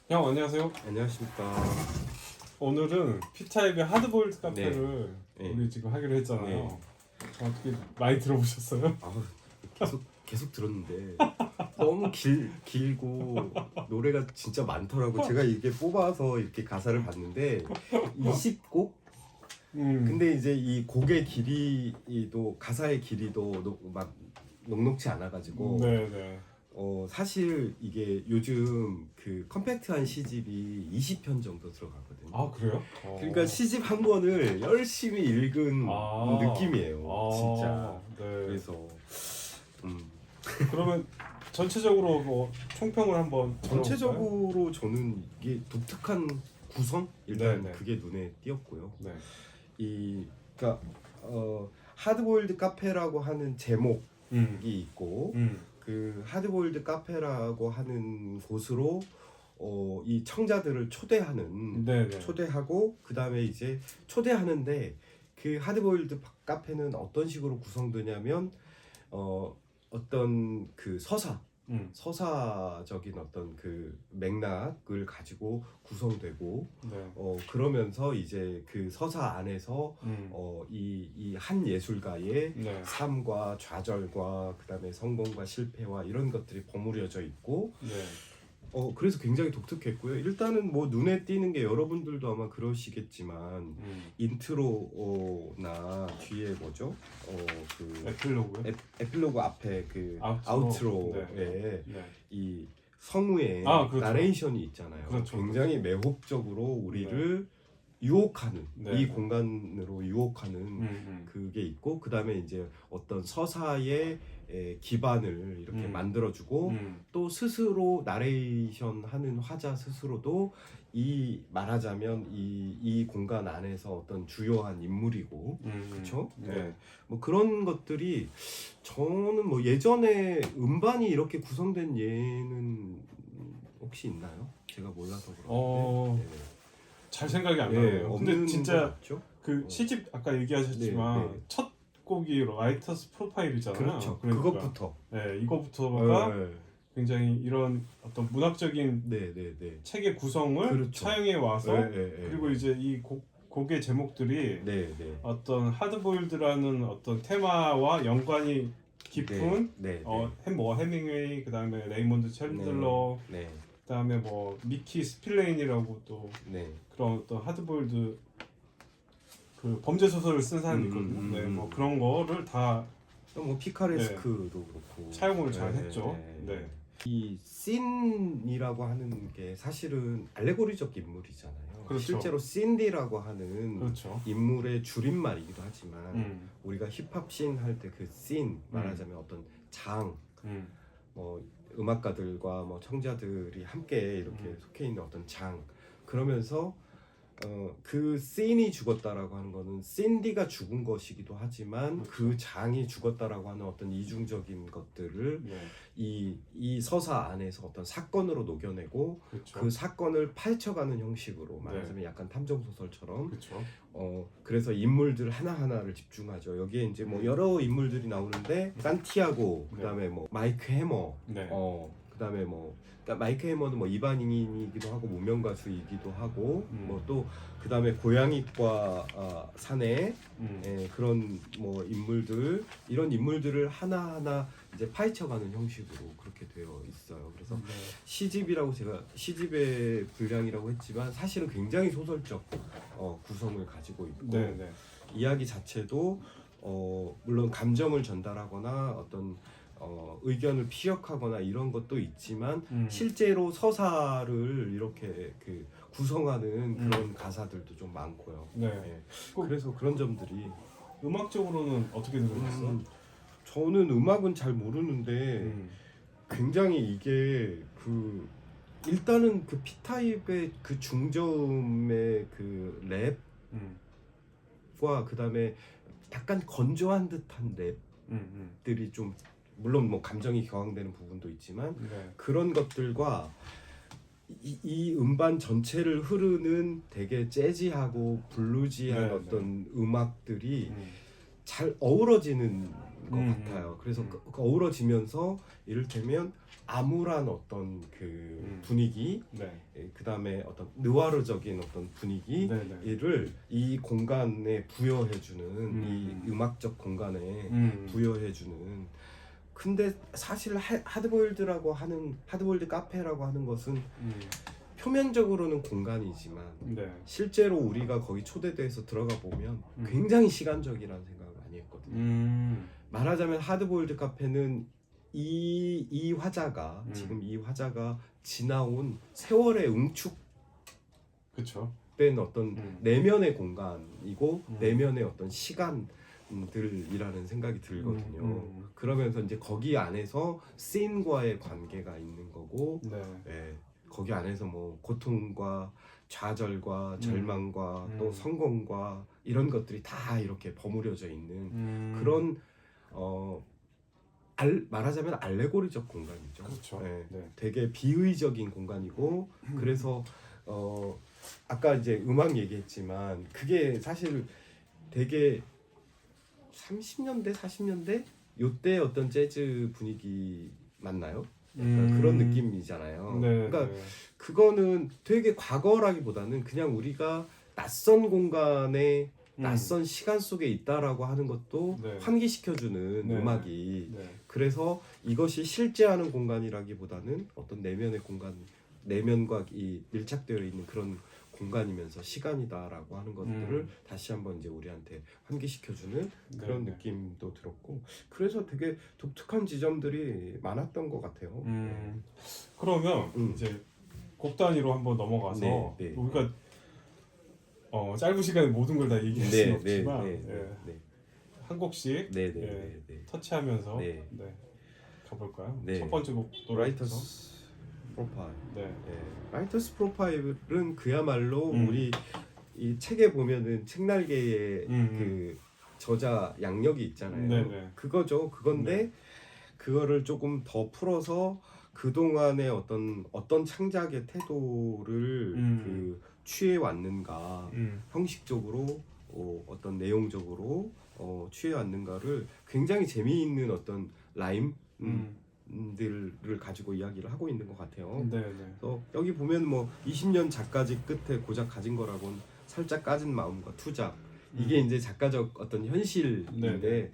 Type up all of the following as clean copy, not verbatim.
형 안녕하세요. 안녕하십니까. 오늘은 P타입의 하드보일드 카페를 네. 우리 지금 하기로 했잖아요. 네. 어떻게 많이 들어보셨어요? 아우, 계속 들었는데 너무 길고 노래가 진짜 많더라고. 제가 이게 뽑아서 이렇게 가사를 봤는데 20곡? 근데 이제 이 곡의 길이도 가사의 길이도 막 녹록지 않아가지고 네네. 사실 이게 요즘 그 컴팩트한 시집이 20편 정도 들어가거든요. 아 그래요? 그러니까 시집 한 권을 열심히 읽은 느낌이에요, 진짜. 네. 그래서 그러면 전체적으로 뭐 총평을 한번 들어볼까요? 전체적으로 저는 이게 독특한 구성 일단 네네. 그게 눈에 띄었고요. 네. 그러니까 하드보일드 카페라고 하는 제목이 있고 음. 그 하드보일드 카페라고 하는 곳으로 이 청자들을 초대하는 네네. 초대하고 그 다음에 이제 초대하는데 그 하드보일드 카페는 어떤 식으로 구성되냐면 어떤 그 서사적인 어떤 그 맥락을 가지고 구성되고 네. 그러면서 이제 그 서사 안에서 이 한 예술가의 네. 삶과 좌절과 그다음에 성공과 실패와 이런 것들이 버무려져 있고 네. 그래서 굉장히 독특했고요. 일단은 뭐 눈에 띄는 게 여러분들도 아마 그러시겠지만 인트로나 뒤에 뭐죠? 그 에필로그요? 에필로그 앞에 그 아우트로에 네. 이 성우의 그렇죠. 나레이션이 있잖아요. 그렇죠. 굉장히 매혹적으로 우리를 유혹하는 네. 이 공간으로 유혹하는 그게 있고 그 다음에 이제 어떤 서사의 기반을 이렇게 만들어주고 또 스스로 나레이션 하는 화자 스스로도 말하자면 이 공간 안에서 어떤 주요한 인물이고 그렇죠? 네. 뭐 그런 것들이 저는 뭐 예전에 음반이 이렇게 구성된 예는 혹시 있나요? 제가 몰라서 그런데 잘 생각이 안 나요. 근데 진짜 같죠? 그 시집 아까 얘기하셨지만 네. 첫 곡이 라이터스 프로파일이잖아요. 그렇죠. 그러니까, 그것부터. 네, 이거부터가 네. 굉장히 이런 어떤 문학적인 네. 책의 구성을 그렇죠. 차용해 와서 네. 그리고 이제 이 곡의 제목들이 네. 어떤 하드보일드라는 어떤 테마와 연관이 깊은 뭐 해밍웨이 그다음에 레이몬드 챈들러 네. 그다음에 뭐 미키 스필레인이라고 또 그런 어떤 하드보일드 그 범죄 소설을 쓴 사람이 있거든요. 네, 뭐 그런 거를 다 뭐 피카레스크도 그렇고 차용을 잘 했죠. 네. 이 씬이라고 하는 게 사실은 알레고리적 인물이잖아요. 그렇죠. 실제로 신디라고 하는 그렇죠. 인물의 줄임말이기도 하지만 우리가 힙합 씬 할 때 그 씬 말하자면 어떤 장, 뭐 음악가들과 뭐 청자들이 함께 이렇게 속해 있는 어떤 장 그러면서 그 씬이 죽었다라고 하는 거는 신디가 죽은 것이기도 하지만 그 장이 죽었다라고 하는 어떤 이중적인 것들을 이 서사 안에서 어떤 사건으로 녹여내고 그렇죠. 그 사건을 파헤쳐가는 형식으로 말하자면 약간 탐정 소설처럼 그렇죠. 그래서 인물들 하나하나를 집중하죠. 여기에 이제 뭐 여러 인물들이 나오는데 산티아고 그다음에 뭐 마이크 해머 그다음에 뭐 그러니까 마이크 해머는 뭐 일반인이기도 하고 무명 가수이기도 하고 뭐 또 그다음에 고양이과 사내 그런 뭐 인물들 이런 인물들을 하나하나 이제 파헤쳐가는 형식으로 그렇게 되어 있어요. 그래서 시집이라고 제가 시집의 분량이라고 했지만 사실은 굉장히 소설적 구성을 가지고 있고 이야기 자체도 물론 감정을 전달하거나 어떤 의견을 피력하거나 이런 것도 있지만 실제로 서사를 이렇게 그 구성하는 그런 가사들도 좀 많고요. 그래서 그런 점들이 음악적으로는 어떻게 들으셨어요? 저는 음악은 잘 모르는데 굉장히 이게 그 일단은 그 P타입의 그 중저음의 그 랩과 그다음에 약간 건조한 듯한 랩들이 좀 물론 뭐 감정이 격앙되는 부분도 있지만 그런 것들과 이 음반 전체를 흐르는 되게 재즈하고 블루지한 어떤 음악들이 잘 어우러지는 것 같아요. 그래서 그 어우러지면서 이를테면 암울한 어떤 그 분위기, 네. 그다음에 어떤 느와르적인 어떤 분위기를 이 공간에 부여해주는 이 음악적 공간에 부여해주는. 근데 사실 하드보일드 카페라고 하는 것은 표면적으로는 공간이지만 네. 실제로 우리가 거기 초대돼서 들어가 보면 굉장히 시간적이라는 생각을 많이 했거든요. 말하자면 하드보일드 카페는 이 화자가 지금 이 화자가 지나온 세월의 응축된 그렇죠. 어떤 내면의 공간이고 내면의 어떤 시간들이라는 생각이 들거든요. 그러면서 이제 거기 안에서 씬과의 관계가 있는 거고, 네. 예, 거기 안에서 뭐 고통과 좌절과 절망과 또 성공과 이런 것들이 다 이렇게 버무려져 있는 그런 말하자면 알레고리적 공간이죠. 그렇죠. 네. 네. 되게 비의적인 공간이고 그래서 아까 이제 음악 얘기했지만 그게 사실 되게 30년대 40년대 요때 어떤 재즈 분위기 맞나요? 약간 그런 느낌이잖아요. 네, 그러니까 네. 그거는 되게 과거라기보다는 그냥 우리가 낯선 공간에 낯선 시간 속에 있다라고 하는 것도 네. 환기시켜주는 네. 음악이 네. 그래서 이것이 실제하는 공간이라기보다는 어떤 내면의 공간, 내면과 이 밀착되어 있는 그런 공간이면서 시간이다라고 하는 것들을 다시 한번 이제 우리한테 환기시켜주는 그런 네. 느낌도 들었고 그래서 되게 독특한 지점들이 많았던 것 같아요. 그러면 이제 곡 단위로 한번 넘어가서 네, 네. 우리가 짧은 시간에 모든 걸 다 얘기할 수는 없지만 한 곡씩 터치하면서 가볼까요? 네. 첫 번째 곡도 라이터스 프로파일. 네. 라이터스 프로파일은 그야말로 우리 이 책에 보면은 책날개에 그 저자 양력이 있잖아요. 네네. 그거죠. 그건데 그거를 조금 더 풀어서 그 동안의 어떤 창작의 태도를 그 취해 왔는가, 형식적으로 어떤 내용적으로 취해 왔는가를 굉장히 재미있는 어떤 라임 들을 가지고 이야기를 하고 있는 것 같아요. 네네. 그래서 여기 보면 뭐 20년 작가직 끝에 고작 가진 거라고는 살짝 까진 마음과 투작 이게 이제 작가적 어떤 현실인데 네네.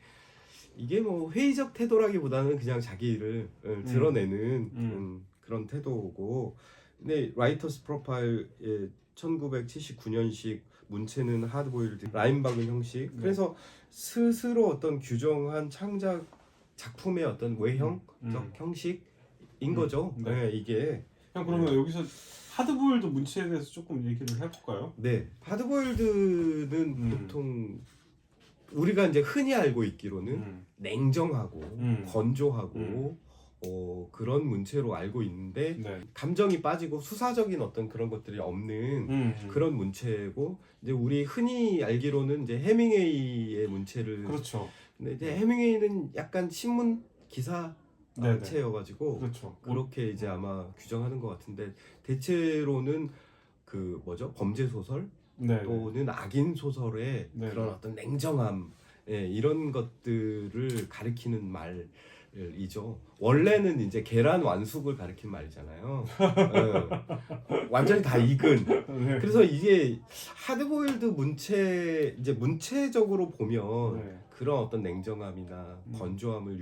이게 뭐 회의적 태도라기보다는 그냥 자기를 드러내는 그런 태도고 근데 라이터스 프로파일의 1979년식 문체는 하드보일드 라인 박은 형식 그래서 스스로 어떤 규정한 창작 작품의 어떤 외형적 형식인 거죠. 네, 이게. 형 그러면 여기서 하드보일드 문체에 대해서 조금 얘기를 해볼까요? 네, 하드보일드는 보통 우리가 이제 흔히 알고 있기로는 냉정하고 건조하고 그런 문체로 알고 있는데 감정이 빠지고 수사적인 어떤 그런 것들이 없는 그런 문체고 이제 우리 흔히 알기로는 이제 해밍웨이의 문체를 그렇죠. 근데 이제 해밍웨이는 약간 신문 기사체여가지고 그렇죠. 그렇게 이제 아마 규정하는 것 같은데 대체로는 그 뭐죠 범죄 소설 또는 악인 소설의 그런 어떤 냉정함 이런 것들을 가리키는 말이죠. 원래는 이제 계란 완숙을 가리키는 말이잖아요. 완전히 다 익은. 그래서 이게 하드보일드 문체 이제 문체적으로 보면 그런 어떤 냉정함이나 건조함을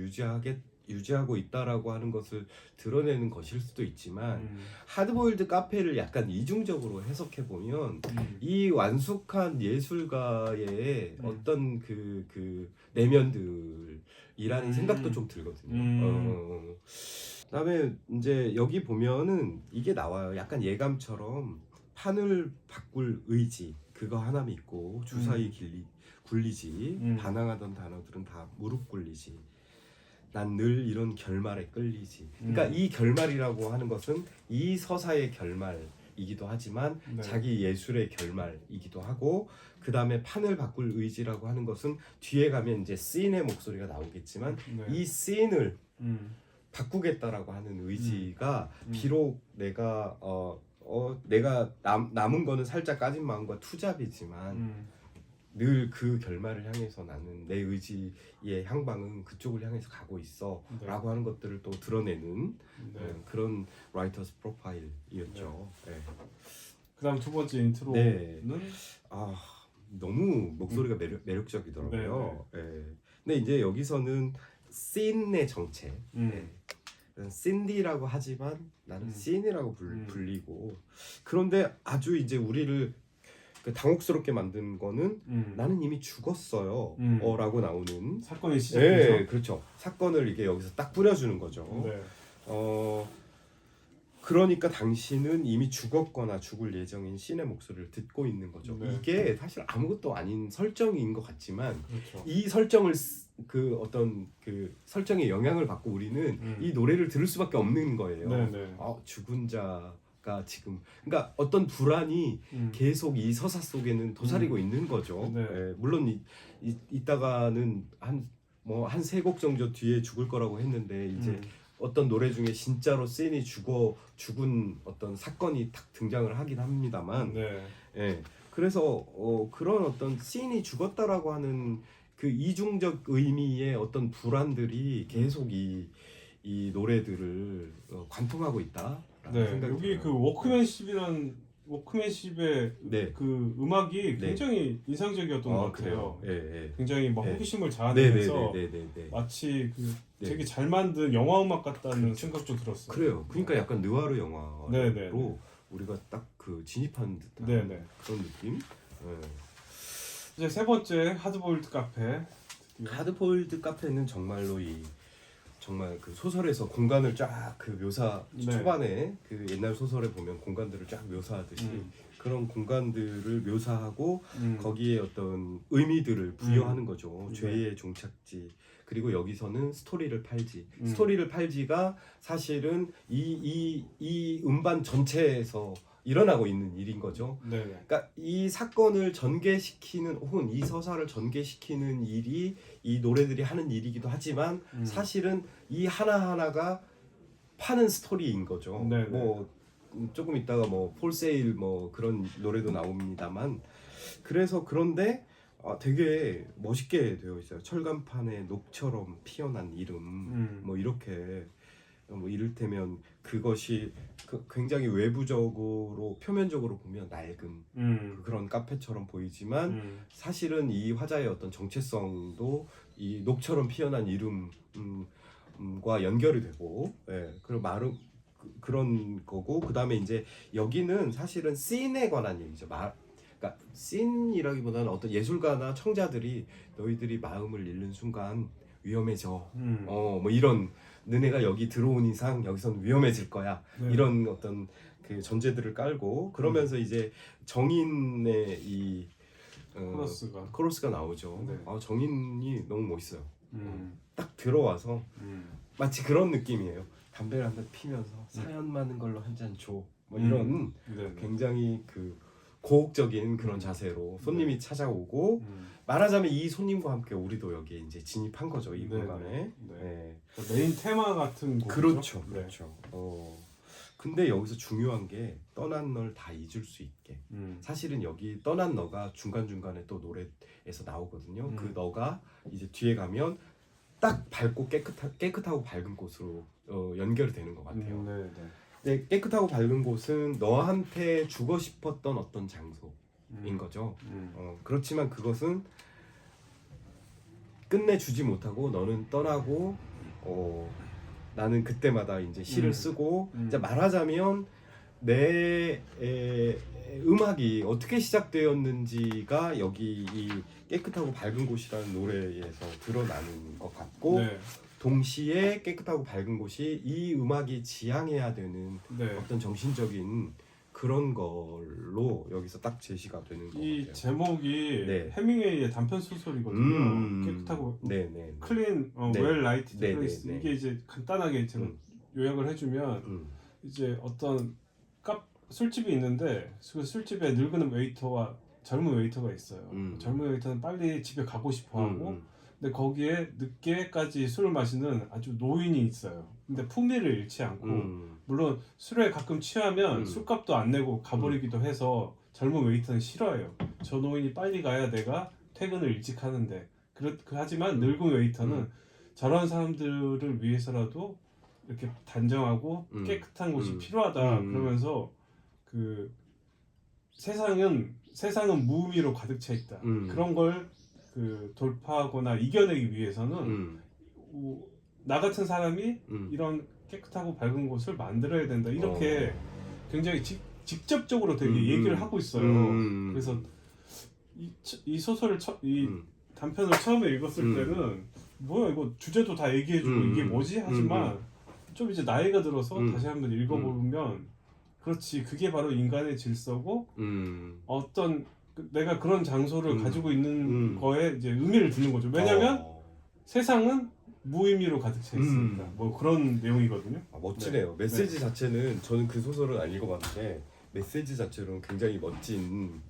유지하고 있다라고 하는 것을 드러내는 것일 수도 있지만 하드보일드 카페를 약간 이중적으로 해석해 보면 이 완숙한 예술가의 어떤 그 내면들이라는 생각도 좀 들거든요. 그다음에 이제 여기 보면은 이게 나와요. 약간 예감처럼 판을 바꿀 의지 그거 하나 믿고 주사위 굴리지 반항하던 단어들은 다 무릎 꿇리지 난 늘 이런 결말에 끌리지 그러니까 이 결말이라고 하는 것은 이 서사의 결말이기도 하지만 자기 예술의 결말이기도 하고 그 다음에 판을 바꿀 의지라고 하는 것은 뒤에 가면 이제 씬의 목소리가 나오겠지만 이 씬을 바꾸겠다라고 하는 의지가 비록 내가 내가 남은 거는 살짝 까진 마음과 투잡이지만 늘 그 결말을 향해서 나는 내 의지의 향방은 그쪽을 향해서 가고 있어 네. 라고 하는 것들을 또 드러내는 네. 그런 라이터스 프로파일이었죠. 네. 그다음 두 번째 인트로는 네. 너무 목소리가 매력적이더라고요. 네. 근데 이제 여기서는 씬의 정체, 신디라고 하지만 나는 씬이라고 불리고, 그런데 아주 이제 우리를 당혹스럽게 만든 거는 나는 이미 죽었어요 라고 나오는 사건의 시작이죠. 네, 그렇죠. 사건을 이게 여기서 딱 뿌려주는 거죠. 네. 그러니까 당신은 이미 죽었거나 죽을 예정인 신의 목소리를 듣고 있는 거죠. 네. 이게 사실 아무것도 아닌 설정인 것 같지만 그렇죠. 이 설정을 그 어떤 그 설정의 영향을 받고 우리는 이 노래를 들을 수밖에 없는 거예요. 네네. 죽은 자가 지금, 그러니까 어떤 불안이 계속 이 서사 속에는 도사리고 있는 거죠. 네. 예, 물론 이따가는 한 세 곡 정도 뒤에 죽을 거라고 했는데 이제 어떤 노래 중에 진짜로 씬이 죽은 어떤 사건이 딱 등장을 하긴 합니다만, 네. 예, 그래서 그런 어떤 씬이 죽었다라고 하는 그 이중적 의미의 어떤 불안들이 계속 이 노래들을 관통하고 있다라는 네. 생각이 여기 들어요. 그 워크맨십의 네. 그 음악이 네. 굉장히 인상적이었던 것 같아요. 그래요. 예. 굉장히 막 네. 호기심을 자아내면서 네네네네네. 마치 그 네. 되게 잘 만든 영화 음악 같다는 그렇죠. 생각도 들었어요. 그래요. 그러니까 약간 느와르 영화로 네네. 우리가 딱 그 진입한 듯한 네네. 그런 느낌. 이제 세 번째 하드보일드 카페. 하드보일드 카페는 정말로 정말 그 소설에서 공간을 쫙 그 묘사, 네. 초반에 그 옛날 소설에 보면 공간들을 쫙 묘사하듯이 그런 공간들을 묘사하고 거기에 어떤 의미들을 부여하는 거죠. 네. 죄의 종착지, 그리고 여기서는 스토리를 팔지. 스토리를 팔지가 사실은 이 음반 전체에서 일어나고 있는 일인 거죠. 네네. 그러니까 이 사건을 전개시키는, 혹은 이 서사를 전개시키는 일이 이 노래들이 하는 일이기도 하지만 사실은 이 하나하나가 파는 스토리인 거죠. 네네. 뭐 조금 있다가 뭐 폴세일 뭐 그런 노래도 나옵니다만, 그래서 그런데 되게 멋있게 되어 있어요. 철간판에 녹처럼 피어난 이름, 뭐 이렇게, 뭐 이를테면 그것이 굉장히 외부적으로 표면적으로 보면 낡은 그런 카페처럼 보이지만 사실은 이 화자의 어떤 정체성도 이 녹처럼 피어난 이름과 연결이 되고, 그리고 그런 거고, 그 다음에 이제 여기는 사실은 씬에 관한 얘기죠. 그러니까 씬이라기보다는 어떤 예술가나 청자들이 너희들이 마음을 잃는 순간 위험해져. 뭐 이런, 너네가 여기 들어온 이상 여기선 위험해질 거야. 네. 이런 어떤 그 전제들을 깔고, 그러면서 이제 정인의 이 코러스가 나오죠. 네. 정인이 너무 멋있어요. 딱 들어와서 음. 마치 그런 느낌이에요. 담배를 한 대 피면서 사연 많은 걸로 한 잔 줘. 뭐 이런 네네. 굉장히 그 고혹적인 그런 자세로 손님이 찾아오고, 말하자면 이 손님과 함께 우리도 여기에 이제 진입한 거죠, 이 공간에. 네. 메인 테마 같은 곡이죠. 그렇죠, 네. 그렇죠. 근데 여기서 중요한 게 떠난 널 다 잊을 수 있게. 사실은 여기 떠난 너가 중간중간에 또 노래에서 나오거든요. 그 너가 이제 뒤에 가면 딱 밝고 깨끗하고 밝은 곳으로 연결이 되는 것 같아요. 네네. 근데 깨끗하고 밝은 곳은 너한테 주고 싶었던 어떤 장소인 거죠. 그렇지만 그것은 끝내주지 못하고 너는 떠나고, 나는 그때마다 이제 시를 쓰고, 이제 말하자면 내 음악이 어떻게 시작되었는지가 여기 이 깨끗하고 밝은 곳이라는 노래에서 드러나는 것 같고, 네. 동시에 깨끗하고 밝은 곳이 이 음악이 지향해야 되는 네. 어떤 정신적인 그런 걸로 여기서 딱 제시가 되는 것 이 같아요. 제목이 네. 해밍웨이의 단편 소설이거든요. 깨끗하고 네네. 클린, 네. 웰 라이트 네, 플레이스. 네, 네. 이게 이제 간단하게 제가 요약을 해주면 이제 어떤 술집이 있는데 그 술집에 늙은 웨이터와 젊은 웨이터가 있어요. 젊은 웨이터는 빨리 집에 가고 싶어하고, 근데 거기에 늦게까지 술을 마시는 아주 노인이 있어요. 근데 품위를 잃지 않고, 물론 술에 가끔 취하면 술값도 안 내고 가버리기도 해서 젊은 웨이터는 싫어해요. 저 노인이 빨리 가야 내가 퇴근을 일찍 하는데 하지만 늙은 웨이터는 저런 사람들을 위해서라도 이렇게 단정하고 깨끗한 곳이 필요하다 그러면서 그 세상은 무의미로 가득 차 있다. 그런 걸 그 돌파하거나 이겨내기 위해서는 나 같은 사람이 이런 깨끗하고 밝은 곳을 만들어야 된다. 이렇게 굉장히 직접적으로 되게 얘기를 하고 있어요. 그래서 이 소설을 이 단편을 처음에 읽었을 때는 뭐야 이거 주제도 다 얘기해주고 이게 뭐지? 하지만 좀 이제 나이가 들어서 다시 한번 읽어보면 그렇지 그게 바로 인간의 질서고 어떤 내가 그런 장소를 가지고 있는 거에 이제 의미를 두는 거죠. 왜냐면 세상은 무의미로 가득 차 있으니까 뭐 그런 내용이거든요. 멋지네요. 네. 메시지 네. 자체는 저는 그 소설은 안 읽어봤는데 메시지 자체로는 굉장히 멋진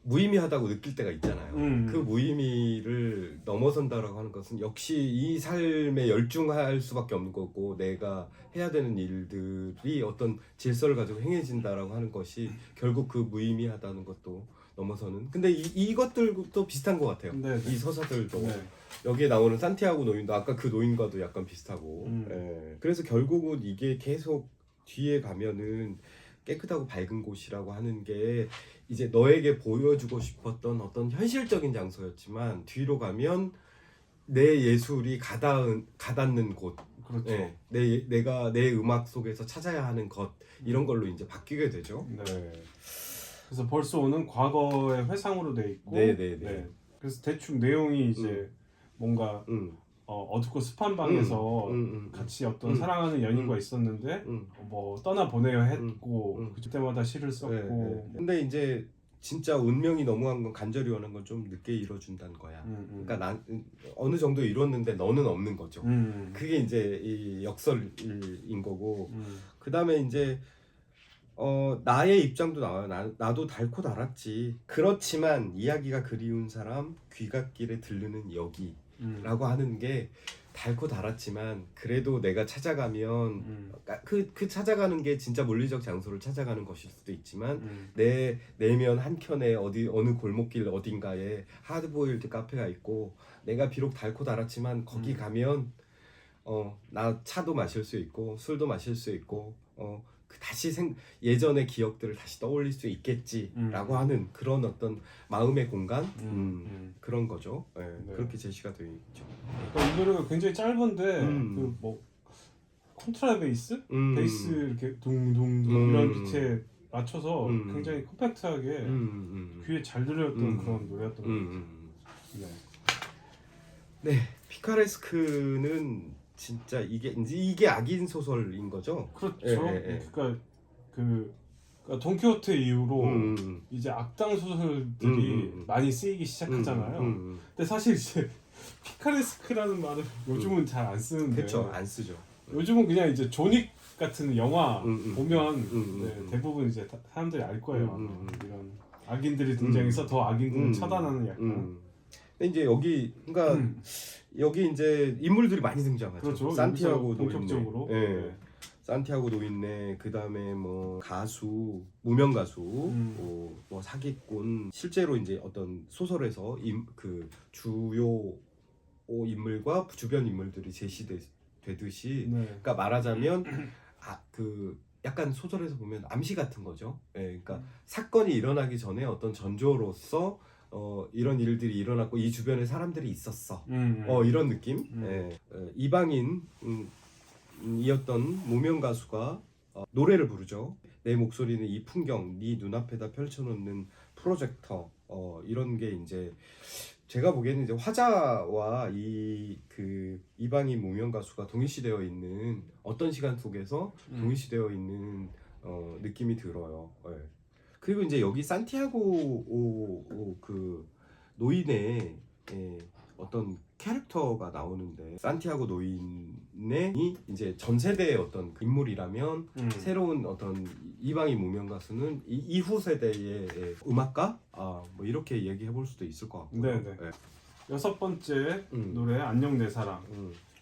무의미하다고 느낄 때가 있잖아요. 그 무의미를 넘어선다라고 하는 것은 역시 이 삶에 열중할 수밖에 없는 거고 내가 해야 되는 일들이 어떤 질서를 가지고 행해진다라고 하는 것이 결국 그 무의미하다는 것도 넘어서는 근데 이것들도 비슷한 것 같아요. 네, 네. 이 서사들도 네. 여기에 나오는 산티아고 노인도 아까 그 노인과도 약간 비슷하고 예. 그래서 결국은 이게 계속 뒤에 가면은 깨끗하고 밝은 곳이라고 하는 게 이제 너에게 보여주고 싶었던 어떤 현실적인 장소였지만 뒤로 가면 내 예술이 가닿는 곳, 그렇죠. 예, 내가 내 음악 속에서 찾아야 하는 것 이런 걸로 이제 바뀌게 되죠. 네. 그래서 벌써 오는 과거의 회상으로 돼 있고, 네. 그래서 대충 내용이 이제 뭔가 어둡고 습한 방에서 같이 어떤 사랑하는 연인과 있었는데 뭐 떠나 보내야 했고 그때마다 시를 썼고. 네. 근데 이제 진짜 운명이 넘어간 건 간절히 원한 건 좀 늦게 이뤄준다는 거야. 그러니까 난 어느 정도 이뤘는데 너는 없는 거죠. 그게 이제 이 역설인 거고. 그 다음에 이제 나의 입장도 나와요. 나도 닳고 닳았지. 그렇지만 이야기가 그리운 사람 귀갓길에 들르는 여기라고 하는 게 닳고 닳았지만 그래도 내가 찾아가면 그 찾아가는 게 진짜 물리적 장소를 찾아가는 것일 수도 있지만 내 내면 한켠에 어느 골목길 어딘가에 하드보일드 카페가 있고 내가 비록 닳고 닳았지만 거기 가면 나 차도 마실 수 있고 술도 마실 수 있고 다시 예전의 기억들을 다시 떠올릴 수 있겠지라고 하는 그런 어떤 마음의 공간 그런 거죠. 네, 네. 그렇게 제시가 되어 있죠. 그러니까 이 노래가 굉장히 짧은데 그 뭐 콘트라베이스, 베이스 이렇게 둥둥둥 이런 비트에 맞춰서 굉장히 컴팩트하게 귀에 잘 들렸던 그런 노래였던 것 같아요. 네, 피카레스크는 진짜 이게 악인 소설인 거죠. 그렇죠. 예. 그러니까 돈키호테 이후로 이제 악당 소설들이 많이 쓰이기 시작하잖아요. 근데 사실 이제 피카레스크라는 말을 요즘은 잘 안 쓰는데. 그렇죠, 안 쓰죠. 요즘은 그냥 이제 존윅 같은 영화 보면 대부분 이제 사람들이 알 거예요. 이런 악인들이 등장해서 더 악인들을 처단하는 약간. 근데 이제 그러니까 여기 이제 인물들이 많이 등장하죠. 그렇죠. 산티아고 본격적으로. 노인네, 산티아고 노인네, 그 다음에 뭐 가수, 무명 가수, 뭐 사기꾼, 실제로 이제 어떤 소설에서 그 주요 인물과 주변 인물들이 제시되듯이, 그러니까 말하자면 그 약간 소설에서 보면 암시 같은 거죠. 그러니까 사건이 일어나기 전에 어떤 전조로서 이런 일들이 일어났고 이 주변에 사람들이 있었어. 이런 느낌. 이방인이었던 무명 가수가 노래를 부르죠. 내 목소리는 이 풍경, 네 눈앞에다 펼쳐놓는 프로젝터. 이런 게 이제 제가 보기에는 이제 화자와 그 이방인 무명 가수가 동일시되어 있는 어떤 시간 속에서 동일시되어 있는 느낌이 들어요. 그리고 이제 여기 산티아고 그 노인의 어떤 캐릭터가 나오는데 산티아고 노인이 이제 전 세대의 어떤 인물이라면 새로운 어떤 이방인 무명 가수는 이후 세대의 음악가 뭐 이렇게 얘기해 볼 수도 있을 것 같고요. 네네. 6번째 노래 안녕 내 사랑.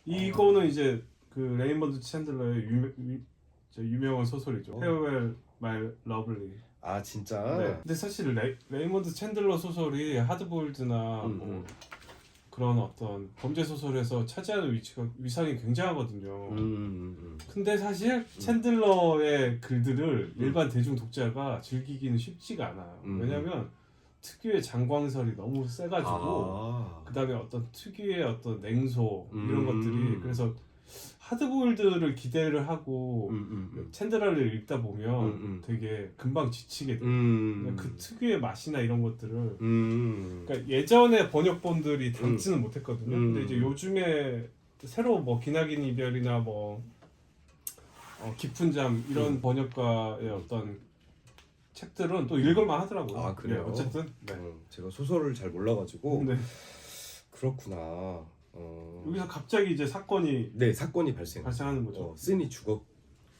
이거는 이제 그 레이먼드 챈들러의 유명한 소설이죠. Farewell My Lovely. 아 진짜. 네. 근데 사실 레이먼드 챈들러 소설이 하드보일드나 뭐 그런 어떤 범죄 소설에서 차지하는 위상이 굉장하거든요. 근데 사실 챈들러의 글들을 일반 대중 독자가 즐기기는 쉽지가 않아요. 왜냐하면 특유의 장광설이 너무 세가지고 그다음에 어떤 특유의 어떤 냉소 이런 것들이 그래서 하드보일드를 기대를 하고 챈들러를 읽다 보면 되게 금방 지치게 돼요. 그 특유의 맛이나 이런 것들을 그러니까 예전에 번역본들이 담지는 못했거든요. 근데 이제 요즘에 새로 뭐 기나긴 이별이나 뭐 깊은 잠 이런 번역가의 어떤 책들은 또 읽을만 하더라고요. 아 그래요? 네, 어쨌든 네. 제가 소설을 잘 몰라가지고 네. 그렇구나. 여기서 갑자기 이제 사건이 네 사건이 발생하는 거죠. 씬이 죽었.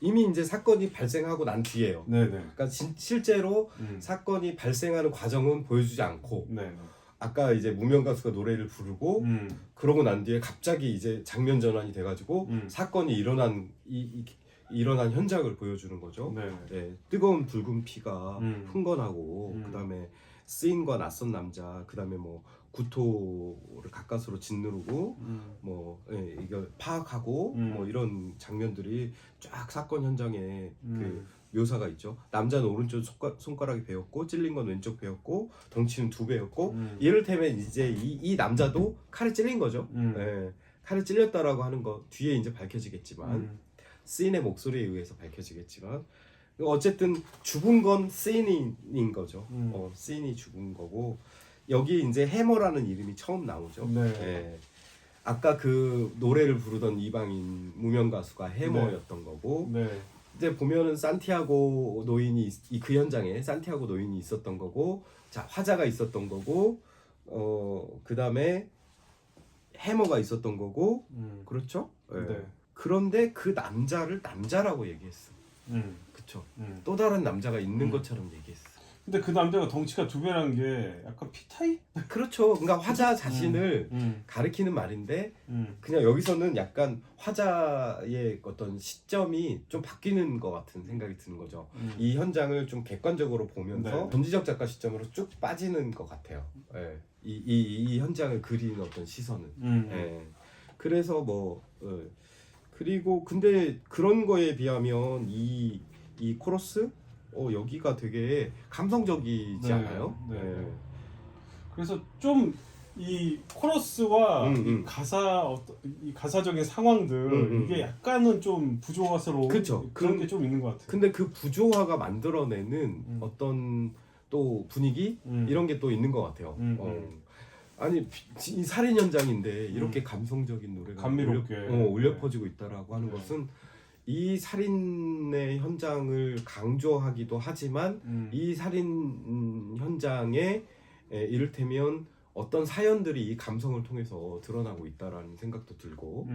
이미 이제 사건이 발생하고 난 뒤에요. 네네. 그러니까 실제로 사건이 발생하는 과정은 보여주지 않고 네. 아까 이제 무명 가수가 노래를 부르고 그러고 난 뒤에 갑자기 이제 장면 전환이 돼가지고 사건이 일어난 현장을 보여주는 거죠. 네. 네, 뜨거운 붉은 피가 흥건하고 그다음에 쓰인과 낯선 남자, 그다음에 뭐 구토를 가까스로 짓누르고 뭐 이거 파악하고 뭐 이런 장면들이 쫙 사건 현장에 그 묘사가 있죠. 남자는 오른쪽 손가락이 베었고 찔린 건 왼쪽 베었고 덩치는 2배였고 이를테면 이제 이 남자도 칼에 찔린 거죠. 예, 칼에 찔렸다라고 하는 거 뒤에 이제 밝혀지겠지만 쓰인의 목소리에 의해서 밝혀지겠지만 어쨌든 죽은 건 쓰인인 거죠. 쓰인이 죽은 거고 여기 이제 해머라는 이름이 처음 나오죠. 네. 예. 아까 그 노래를 부르던 이방인 무명 가수가 해머였던 거고 네. 이제 보면은 산티아고 노인이 그 현장에 산티아고 노인이 있었던 거고 자 화자가 있었던 거고 그다음에 해머가 있었던 거고 그렇죠? 예. 네. 그런데 그 남자를 남자라고 얘기했어. 그쵸? 또 다른 남자가 있는 것처럼 얘기했어. 근데 그 남자가 덩치가 2배라는 게 약간 피타입? 그렇죠. 그러니까 화자 자신을 가리키는 말인데 그냥 여기서는 약간 화자의 어떤 시점이 좀 바뀌는 것 같은 생각이 드는 거죠. 이 현장을 좀 객관적으로 보면서 네. 전지적 작가 시점으로 쭉 빠지는 것 같아요. 예. 이 현장을 그리는 어떤 시선은. 예. 그래서 뭐 그리고 근데 그런 거에 비하면 이 코러스 여기가 되게 감성적이지 네, 않아요? 네. 그래서 좀 이 코러스와 이 이 가사적인 상황들 이게 약간은 좀 부조화스러운 그쵸. 그런 게 좀 있는 것 같아요. 근데 그 부조화가 만들어내는 어떤 또 분위기 이런 게 또 있는 것 같아요. 아니 이 살인 현장인데 이렇게 감성적인 노래가 감미롭게 울려 퍼지고 있다라고 하는 것은 이 살인의 현장을 강조하기도 하지만 이 살인 현장에 이를테면 어떤 사연들이 이 감성을 통해서 드러나고 있다라는 생각도 들고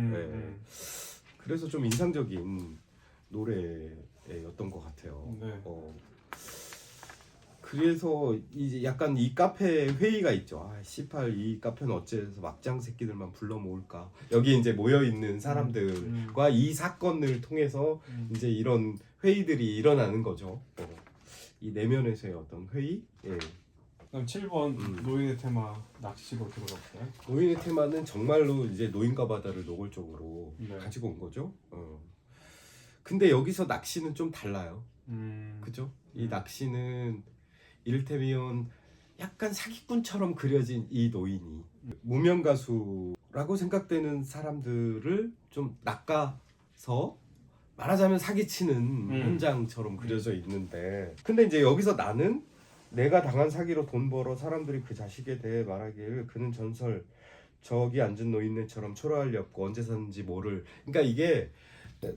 그래서 좀 인상적인 노래였던 것 같아요. 네. 그래서 이제 약간 이 카페 회의가 있죠. C8 이 카페는 어째서 막장 새끼들만 불러 모을까? 여기 이제 모여 있는 사람들과 이 사건을 통해서 이제 이런 회의들이 일어나는 거죠. 이 내면에서의 어떤 회의. 예. 그럼 7번 노인의 테마 낚시로 들어가 볼까요? 노인의 테마는 정말로 이제 노인과 바다를 노골적으로 네. 가지고 온 거죠. 근데 여기서 낚시는 좀 달라요. 그죠? 이 낚시는 이를테면 약간 사기꾼처럼 그려진 이 노인이 무명 가수라고 생각되는 사람들을 좀 낚아서 말하자면 사기치는 현장처럼 그려져 있는데 근데 이제 여기서 나는 내가 당한 사기로 돈 벌어 사람들이 그 자식에 대해 말하길 그는 전설 저기 앉은 노인네처럼 초라할 리 없고 언제 샀는지 모를 그러니까 이게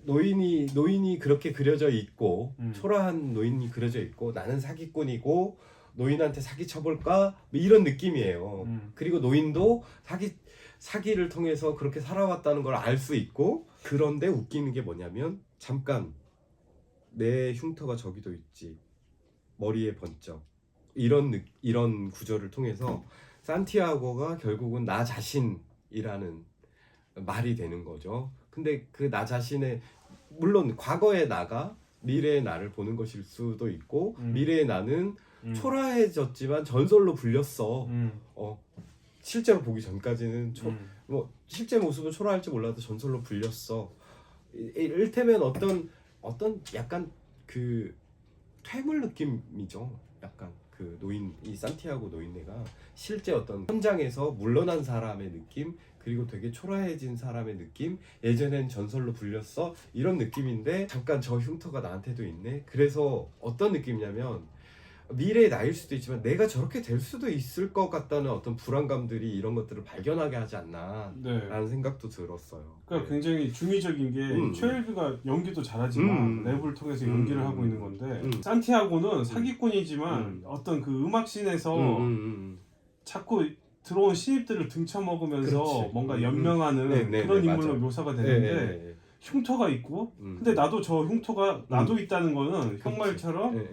노인이 그렇게 그려져 있고 초라한 노인이 그려져 있고 나는 사기꾼이고 노인한테 사기 쳐볼까 이런 느낌이에요. 그리고 노인도 사기를 통해서 그렇게 살아왔다는 걸 알 수 있고 그런데 웃기는 게 뭐냐면 잠깐 내 흉터가 저기도 있지 머리에 번쩍 이런 구조를 통해서 산티아고가 결국은 나 자신이라는 말이 되는 거죠. 근데 그 나 자신의 물론 과거의 나가 미래의 나를 보는 것일 수도 있고 미래의 나는 음. 초라해졌지만 전설로 불렸어. 실제로 보기 전까지는 뭐 실제 모습은 초라할지 몰라도 전설로 불렸어. 이를테면 어떤 약간 그 퇴물 느낌이죠. 약간 그 노인 이 산티아고 노인네가 실제 어떤 현장에서 물러난 사람의 느낌 그리고 되게 초라해진 사람의 느낌 예전엔 전설로 불렸어 이런 느낌인데 잠깐 저 흉터가 나한테도 있네. 그래서 어떤 느낌이냐면 미래의 나일 수도 있지만 내가 저렇게 될 수도 있을 것 같다는 어떤 불안감들이 이런 것들을 발견하게 하지 않나 라는 생각도 들었어요. 그러니까 굉장히 중의적인 게 최엘비가 연기도 잘하지만 랩을 통해서 연기를 하고 있는 건데 산티아고는 사기꾼이지만 어떤 그 음악씬에서 자꾸 들어온 신입들을 등쳐먹으면서 그렇지. 뭔가 연명하는 그런 인물로 맞아. 묘사가 되는데 흉터가 있고 근데 나도 저 흉터가 나도 있다는 거는 형 말처럼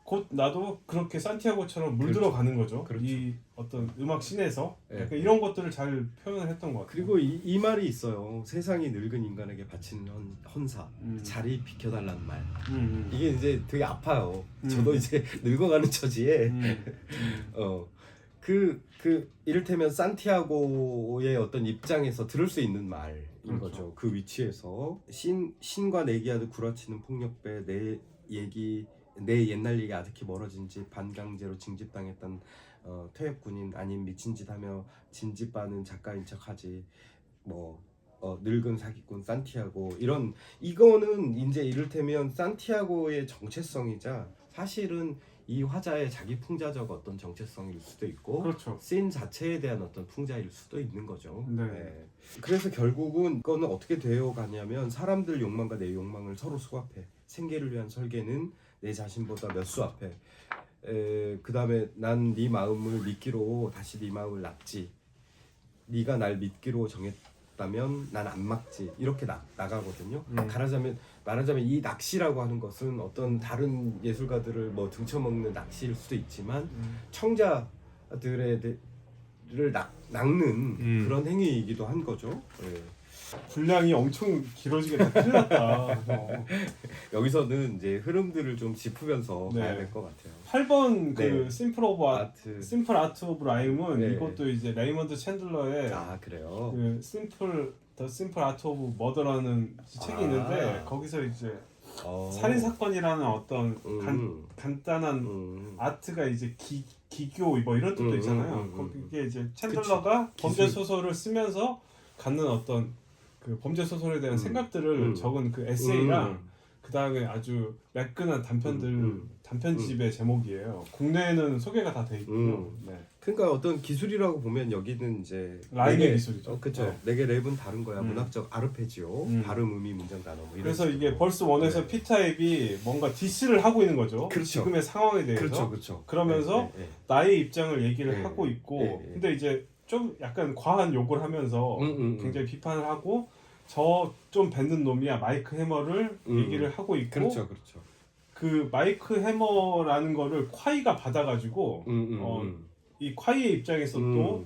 곧 나도 그렇게 산티아고처럼 물들어가는 거죠. 그렇죠. 이 어떤 음악 씬에서 약간 이런 것들을 잘 표현을 했던 것 같아요. 그리고 이 말이 있어요. 세상이 늙은 인간에게 바치는 헌사 자리 비켜달라는 말. 이게 이제 되게 아파요. 저도 이제 늙어가는 처지에 이를테면 산티아고의 어떤 입장에서 들을 수 있는 말인 그렇죠. 거죠. 그 위치에서 신과 내기하듯 구라치는 폭력배 내 옛날 얘기 아득히 멀어진 지 반강제로 징집당했던 퇴역군인 아닌 미친 짓 하며 진집받는 작가인 척하지 늙은 사기꾼 산티아고 이거는 이제 이를테면 산티아고의 정체성이자 사실은 이 화자의 자기 풍자적 어떤 정체성일 수도 있고 그렇죠. 씬 자체에 대한 어떤 풍자일 수도 있는 거죠. 네. 그래서 결국은 이거는 어떻게 되어 가냐면 사람들 욕망과 내 욕망을 서로 수합해 생계를 위한 설계는 내 자신보다 몇 수 앞에 그 다음에 난 네 마음을 믿기로 다시 네 마음을 낚지 네가 날 믿기로 정했다면 난 안 막지 이렇게 나가거든요. 말하자면 이 낚시라고 하는 것은 어떤 다른 예술가들을 뭐 등쳐먹는 낚시일 수도 있지만 청자들을 낚는 그런 행위이기도 한 거죠. 분량이 엄청 길어지겠다. 큰일 났다. 여기서는 이제 흐름들을 좀 짚으면서 가야 될 것 같아요. 8번 그 심플 아트 오브 라임은 네. 이것도 이제 레이먼드 챈들러의 그래요. 그 더 심플 아트 오브 머더라는 책이 있는데 거기서 이제 살인 사건이라는 어떤 간단한 아트가 이제 기교 뭐 이런 뜻도 있잖아요. 거기에 이제 챈들러가 범죄 소설을 쓰면서 갖는 어떤 그 범죄 소설에 대한 생각들을 적은 그 에세이랑 그 다음에 아주 매끈한 단편집의 제목이에요. 국내에는 소개가 다 돼 있고요. 네. 그러니까 어떤 기술이라고 보면 여기는 이제 라임의 기술이죠. 그렇죠. 네 개 랩은 다른 거야. 문학적 아르페지오, 발음, 의미, 문장, 단어. 뭐 이런 그래서 식으로. 이게 벌스 1에서 피타입이 뭔가 디스를 하고 있는 거죠. 그렇죠. 지금의 상황에 대해서. 그렇죠. 그러면서 나의 입장을 얘기를 하고 있고, 근데 이제 좀 약간 과한 욕을 하면서 굉장히 비판을 하고 저 좀 뱉는 놈이야 마이크 해머를 얘기를 하고 있고, 그렇죠. 그 마이크 해머라는 거를 콰이가 받아가지고 이 콰이의 입장에서 또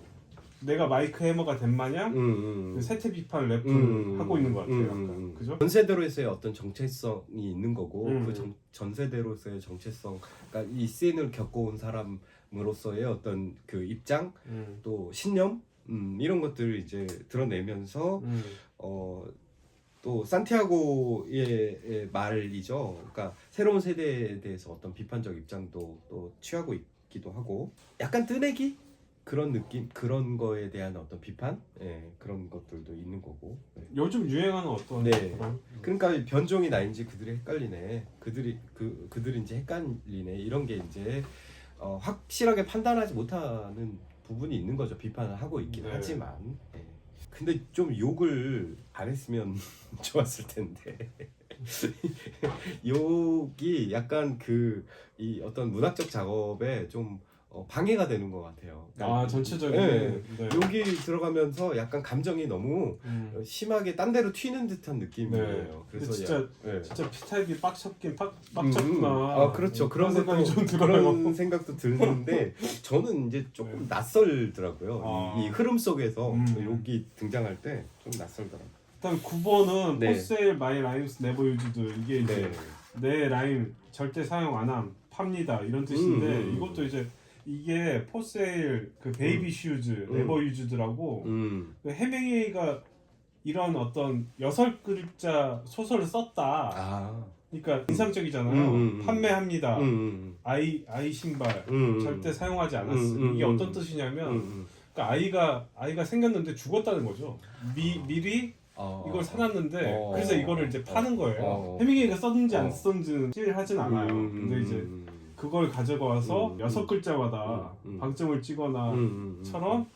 내가 마이크 해머가 된 마냥 그 세태 비판 랩을 하고 있는 것 같아요. 약간. 그죠? 전세대로서의 어떤 정체성이 있는 거고 그 전세대로서의 정체성, 그러니까 이 씬을 겪어온 사람으로서의 어떤 그 입장, 또 신념, 이런 것들을 이제 드러내면서 또 산티아고의 말이죠. 그러니까 새로운 세대에 대해서 어떤 비판적 입장도 또 취하고 있기도 하고, 약간 뜨내기 그런 느낌, 그런 거에 대한 어떤 비판, 그런 것들도 있는 거고. 요즘 유행하는 어떤 그런? 그러니까 변종이 나인지 그들이 헷갈리네, 그들인지 헷갈리네, 이런 게 이제 확실하게 판단하지 못하는 부분이 있는 거죠. 비판을 하고 있긴 하지만. 근데 좀 욕을 안 했으면 좋았을 텐데. 욕이 약간 이 어떤 문학적 작업에 좀 방해가 되는 것 같아요. 전체적인 욕이 들어가면서 약간 감정이 너무 심하게 딴 데로 튀는 듯한 느낌이에요. 그래서 진짜 피타입이 빡쳤구나. 그렇죠. 그런 생각이 좀 들어요. 그런 생각도 드는데 저는 이제 조금 낯설더라고요. 이 흐름 속에서 욕이 등장할 때 좀 낯설더라고요. 일단 9번은 포셀 마이 라임스 네버 유즈드, 이게 이제 내 라임 절대 사용 안함 팝니다 이런 뜻인데 음. 이것도 이제 이게 포세일 그 베이비 슈즈 네버 유즈드라고 그 해밍웨이가 이런 어떤 6글자 소설을 썼다. 아. 그러니까 인상적이잖아요. 판매합니다. 아이 신발 음. 절대 사용하지 않았어. 이게 어떤 뜻이냐면 그러니까 아이가 생겼는데 죽었다는 거죠. 미리 이걸 사놨는데 그래서 이거를 이제 파는 거예요. 해밍웨이가 썼는지 안 썼는지는 실하진 않아요. 근데 이제 그걸 가져가서 6글자마다 방점을 찍거나처럼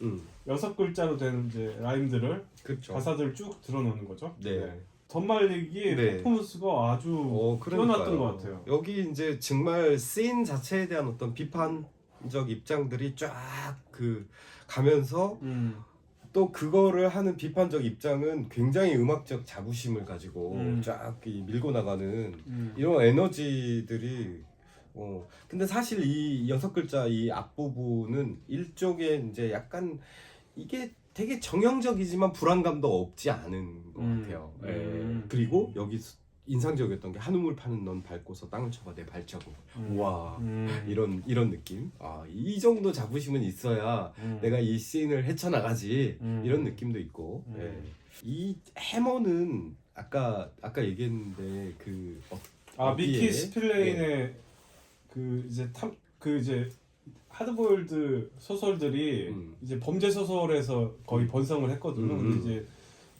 6글자로 된 이제 라임들을 그렇죠. 가사들을 쭉 드러놓는 거죠. 네. 덧말리기 네. 퍼포먼스가 아주 뛰어났던 것 같아요. 여기 이제 정말 씬 자체에 대한 어떤 비판적 입장들이 쫙 그 가면서 또 그거를 하는 비판적 입장은 굉장히 음악적 자부심을 가지고 쫙 밀고 나가는 이런 에너지들이 근데 사실 이 6글자 이 앞부분은 일종의 이제 약간 이게 되게 정형적이지만 불안감도 없지 않은 것 같아요. 그리고 여기 인상적이었던 게 한 우물 파는 넌 밟고서 땅을 쳐봐 내 발자국. 와 이런 느낌. 이 정도 자부심은 있어야 내가 이 씬을 헤쳐나가지 이런 느낌도 있고. 이 해머는 아까 얘기했는데 미키 스필레인의 그 이제 하드보일드 소설들이 이제 범죄 소설에서 거의 번성을 했거든요. 근데 이제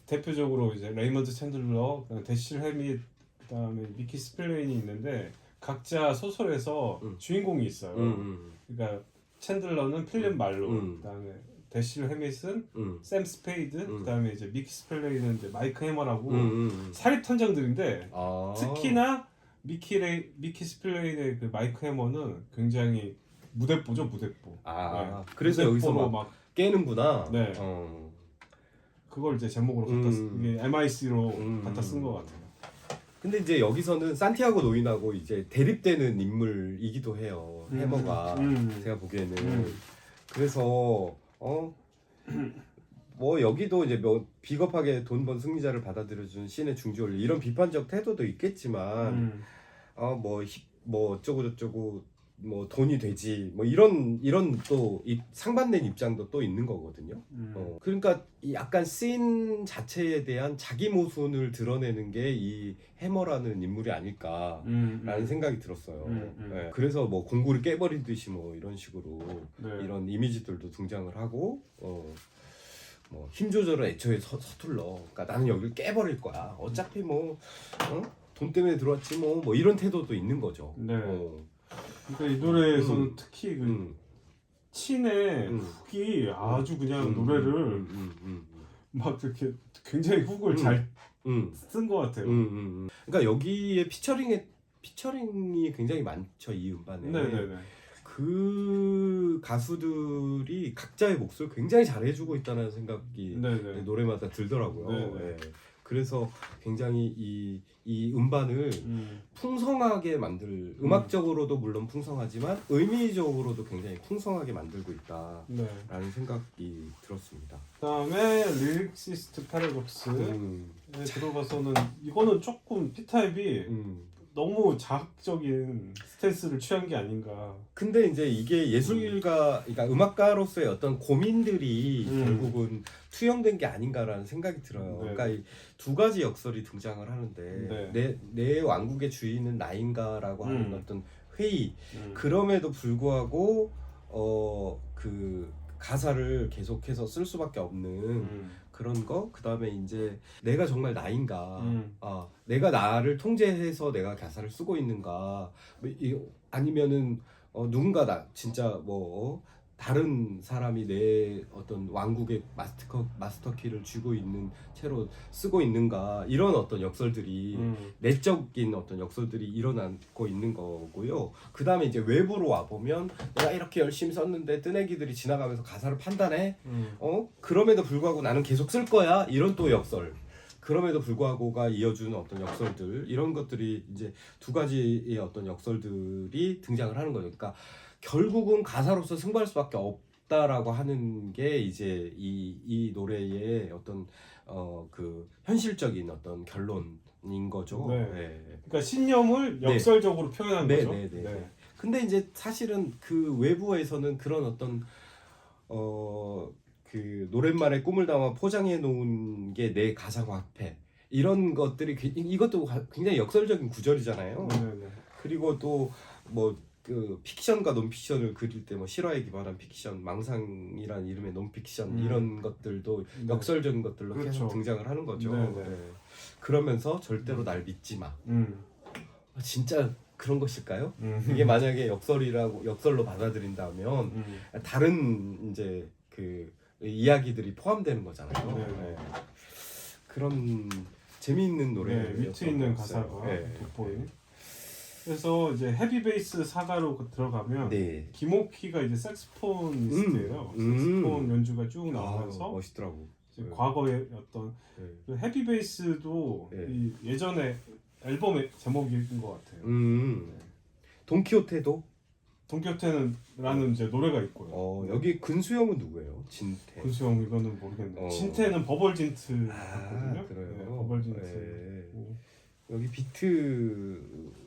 대표적으로 이제 레이먼드 챈들러, 대실 해밋, 그다음에 미키 스필레인이 있는데 각자 소설에서 주인공이 있어요. 그러니까 챈들러는 필립 말로, 그다음에 대실 해밋은 샘 스페이드, 그다음에 이제 미키 스필레인은 이제 마이크 해머라고 사립 탐정들인데 특히나 미키 스필레인의 그 마이크 해머는 굉장히 무대뽀죠, 무대뽀. 그래서 여기서 막 깨는구나. 네. 그걸 이제 제목으로 이게 MI6로 갖다 쓴 것 같아요. 근데 이제 여기서는 산티아고 노인하고 이제 대립되는 인물이기도 해요. 해머가 제가 보기에는 그래서 뭐 여기도 이제 뭐 비겁하게 돈 번 승리자를 받아들여준 신의 중지원리 이런 비판적 태도도 있겠지만 뭐 어쩌고 저쩌고 뭐 돈이 되지 뭐 이런 또 상반된 입장도 또 있는 거거든요. 그러니까 이 약간 씬 자체에 대한 자기 모순을 드러내는 게 이 해머라는 인물이 아닐까라는 생각이 들었어요. 네. 그래서 뭐 공구를 깨버리듯이 뭐 이런 식으로 이런 이미지들도 등장을 하고 뭐 힘 조절을 애초에 서툴러. 그러니까 나는 여기를 깨버릴 거야. 어차피 뭐 돈 때문에 들어왔지 뭐 이런 태도도 있는 거죠. 네. 그러니까 이 노래에서는 특히 그 친의 훅이 아주 그냥 노래를 막 이렇게 굉장히 훅을 잘 쓴 것 같아요. 그러니까 여기에 피처링이 굉장히 많죠 이 음반에. 네네네. 그 가수들이 각자의 몫을 굉장히 잘 해주고 있다는 생각이 노래마다 들더라고요. 네. 그래서 굉장히 이 음반을 풍성하게 음악적으로도 물론 풍성하지만 의미적으로도 굉장히 풍성하게 만들고 있다라는 생각이 들었습니다. 그다음에 릴릭시스트 패러독스에 들어가서는 이거는 조금 P타입이 너무 자극적인 스탠스를 취한 게 아닌가. 근데 이제 이게 예술가, 그러니까 음악가로서의 어떤 고민들이 결국은 투영된 게 아닌가라는 생각이 들어요. 그러니까 이 두 가지 역설이 등장을 하는데 내 왕국의 주인은 나인가라고 하는 어떤 회의. 그럼에도 불구하고 그 가사를 계속해서 쓸 수밖에 없는 그런 거. 그 다음에 이제 내가 정말 나인가, 내가 나를 통제해서 내가 가사를 쓰고 있는가, 아니면은 누군가 나 진짜 뭐 다른 사람이 내 어떤 왕국의 마스터 키를 쥐고 있는 채로 쓰고 있는가, 이런 어떤 역설들이 내적인 어떤 역설들이 일어나고 있는 거고요. 그 다음에 이제 외부로 와 보면 내가 이렇게 열심히 썼는데 뜨내기들이 지나가면서 가사를 판단해. 그럼에도 불구하고 나는 계속 쓸 거야, 이런 또 역설. 그럼에도 불구하고가 이어주는 어떤 역설들, 이런 것들이 이제 두 가지의 어떤 역설들이 등장을 하는 거죠. 그러니까 결국은 가사로서 승부할 수밖에 없다라고 하는 게 이제 이 노래의 어떤 그 현실적인 어떤 결론인 거죠. 네. 네. 그러니까 신념을 역설적으로 표현한 네, 거죠. 네, 네, 네. 근데 이제 사실은 그 외부에서는 그런 어떤 그 노랫말에 꿈을 담아 포장해 놓은 게 내 가상화폐 이런 것들이 이것도 굉장히 역설적인 구절이잖아요. 네. 그리고 또 뭐 그 픽션과 논픽션을 그릴 때 뭐 실화에 기반한 픽션, 망상이란 이름의 논픽션 이런 것들도 역설적인 것들로 그렇죠. 계속 등장을 하는 거죠. 네. 그러면서 절대로 날 믿지 마. 진짜 그런 것일까요? 이게 만약에 역설로 받아들인다면 다른 이제 그 이야기들이 포함되는 거잖아요. 네. 그런 재미있는 노래, 위트 있는 가사가 돋보인. 그래서 이제 헤비 베이스 사가로 들어가면 김옥희가 이제 색스폰이스트예요. 색스폰 연주가 쭉 나오면서 멋있더라고. 이제 과거의 어떤 그 헤비 베이스도 이 예전에 앨범의 제목인 것 같아요. 돈키호테도? 돈키호테는라는 이제 노래가 있고요. 여기 근수영은 누구예요? 진태. 근수영 이거는 모르겠네요. 진태는 버벌진트거든요. 그래요. 네, 버벌진트. 여기 비트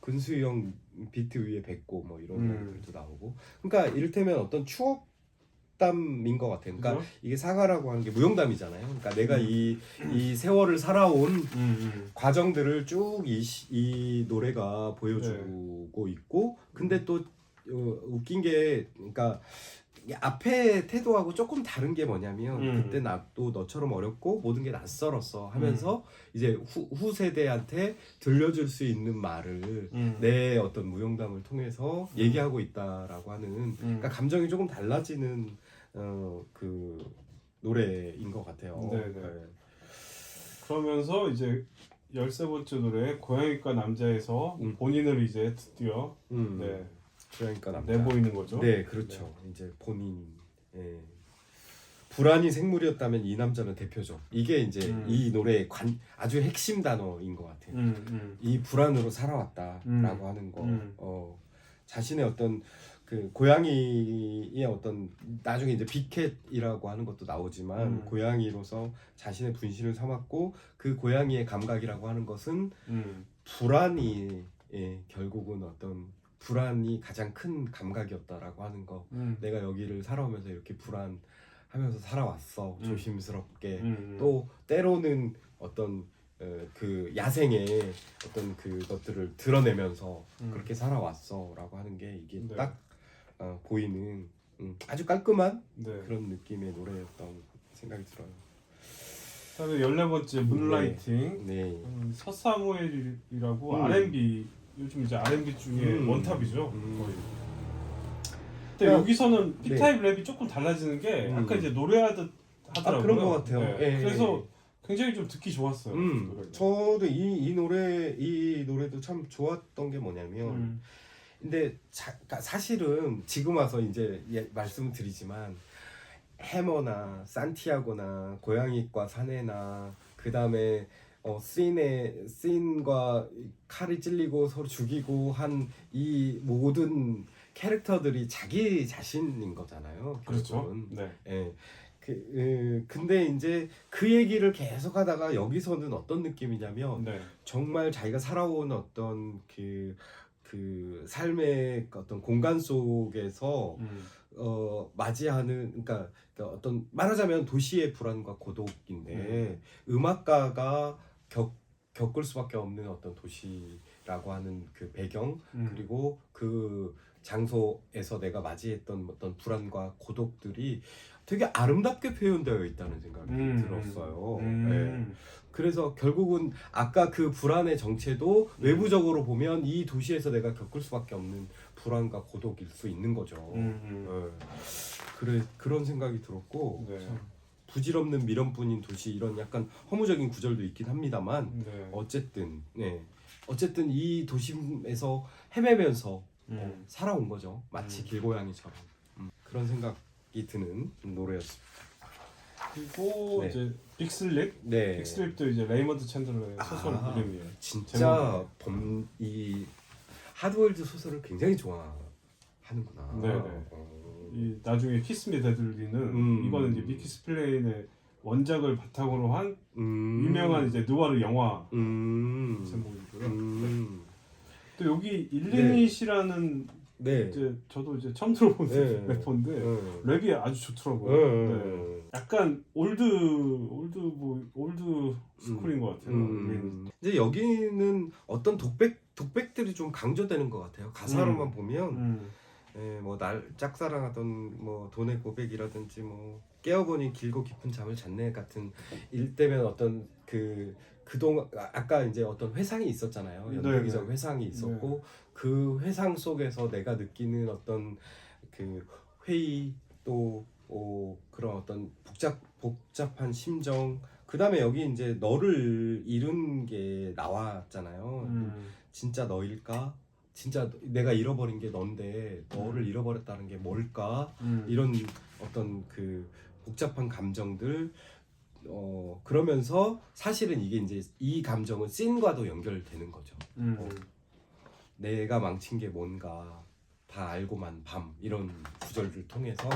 근수영 비트 위에 뱉고 뭐 이런 것들도 나오고. 그러니까 이를테면 어떤 추억담인 것 같아요. 그러니까 그죠? 이게 사과라고 하는 게 무용담이잖아요. 그러니까 내가 이 세월을 살아온 과정들을 쭉 이 노래가 보여주고 있고, 근데 또 웃긴 게, 그러니까 앞에 태도하고 조금 다른 게 뭐냐면 그때 나도 너처럼 어렵고 모든 게 낯설었어 하면서 이제 후 세대한테 들려줄 수 있는 말을 내 어떤 무용담을 통해서 얘기하고 있다라고 하는, 그러니까 감정이 조금 달라지는 그 노래인 것 같아요. 그러면서 이제 13번째 노래 고양이과 남자에서 본인을 이제 드디어 고양이과 남자 내보이는 거죠. 네, 그렇죠. 이제 본인 불안이 생물이었다면 이 남자는 대표죠. 이게 이제 이 노래의 아주 핵심 단어인 것 같아요. 이 불안으로 살아왔다라고 하는 거. 자신의 어떤 그 고양이의 어떤 나중에 이제 빅캣이라고 하는 것도 나오지만 고양이로서 자신의 분신을 삼았고, 그 고양이의 감각이라고 하는 것은 불안이 결국은 어떤 불안이 가장 큰 감각이었다라고 하는 거. 내가 여기를 살아오면서 이렇게 불안하면서 살아왔어. 조심스럽게. 또 때로는 어떤 그 야생의 어떤 그것들을 드러내면서 그렇게 살아왔어라고 하는 게 이게 딱 보이는 아주 깔끔한 그런 느낌의 노래였던 생각이 들어요. 그다음에 14번째 문라이팅. 서사무엘이라고 R&B, 요즘 이제 R&B 중에 원탑이죠. 거의. 근데 여기서는 B타입 랩이 조금 달라지는 게 아까 이제 노래하듯 하더라고요. 그런 것 같아요. 그래서 굉장히 좀 듣기 좋았어요. 저도 이 노래도 참 좋았던 게 뭐냐면, 근데 사실은 지금 와서 이제 말씀드리지만 해머나 산티아고나 고양이과 사내나 그 다음에 씬과 칼이 찔리고 서로 죽이고 한 이 모든 캐릭터들이 자기 자신인 거잖아요. 그렇죠. 근데 이제 그 얘기를 계속 하다가 여기서는 어떤 느낌이냐면 정말 자기가 살아온 어떤 그 삶의 어떤 공간 속에서 맞이하는, 그러니까 어떤 말하자면 도시의 불안과 고독인데 음악가가 겪을 수밖에 없는 어떤 도시라고 하는 그 배경, 그리고 그 장소에서 내가 맞이했던 어떤 불안과 고독들이 되게 아름답게 표현되어 있다는 생각이 들었어요. 그래서 결국은 아까 그 불안의 정체도 외부적으로 보면 이 도시에서 내가 겪을 수밖에 없는 불안과 고독일 수 있는 거죠. 그런 생각이 들었고, 부질없는 미련뿐인 도시, 이런 약간 허무적인 구절도 있긴 합니다만 어쨌든 이 도심에서 헤매면서 살아온 거죠. 마치 길고양이처럼. 그런 생각이 드는 노래였습니다. 그리고 이제 빅슬립. 빅슬립도 이제 레이먼드 챈들러의 소설 이름이에요. 진짜 이 하드월드 소설을 굉장히 좋아하는구나. 이 나중에 키스 미 데들리는 이거는 이제 미키 스플레인의 원작을 바탕으로 한 유명한 이제 누아르 영화 제목이고요. 네. 또 여기 일리닛이라는 네. 이제 저도 이제 처음 들어본 네. 래퍼인데 랩이 아주 좋더라고요. 네. 약간 올드 스쿨인 것 같아요. 이제 여기는 어떤 독백들이 좀 강조되는 것 같아요. 가사로만 보면 뭐 날 짝사랑하던 뭐 돈의 고백이라든지 뭐 깨어보니 길고 깊은 잠을 잤네 같은 일대면 어떤 그동안 아까 이제 어떤 회상이 있었잖아요. 연대기적 회상이 있었고 그 회상 속에서 내가 느끼는 어떤 그 회의 또 그런 어떤 복잡한 심정. 그 다음에 여기 이제 너를 잃은 게 나왔잖아요. 진짜 너일까? 진짜 내가 잃어버린 게 넌데 너를 잃어버렸다는 게 뭘까? 이런 어떤 그 복잡한 감정들. 그러면서 사실은 이게 이제 이 감정은 씬과도 연결되는 거죠. 내가 망친 게 뭔가 다 알고만 밤 이런 구절을 통해서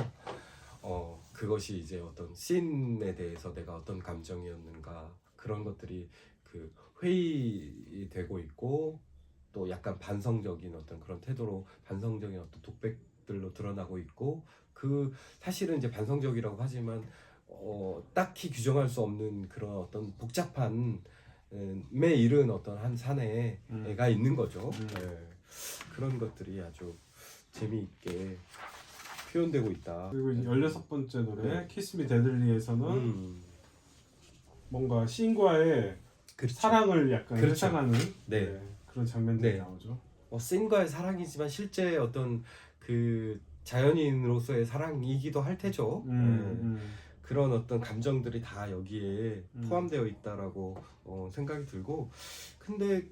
그것이 이제 어떤 씬에 대해서 내가 어떤 감정이었는가 그런 것들이 그 회의되고 있고 또 약간 반성적인 어떤 그런 태도로 반성적인 어떤 독백들로 드러나고 있고 그 사실은 이제 반성적이라고 하지만 딱히 규정할 수 없는 그런 어떤 복잡한 매 이른 어떤 한 사내가 있는 거죠. 네. 그런 것들이 아주 재미있게 표현되고 있다. 그리고 16번째 노래 키스 미 데들리에서는 뭔가 씬과의 그렇죠. 사랑을 약간 회상하는 그런 장면들이 나오죠. 씬과의 사랑이지만 실제 어떤 그 자연인으로서의 사랑이기도 할 테죠. 그런 어떤 감정들이 다 여기에 포함되어 있다라고 생각이 들고 근데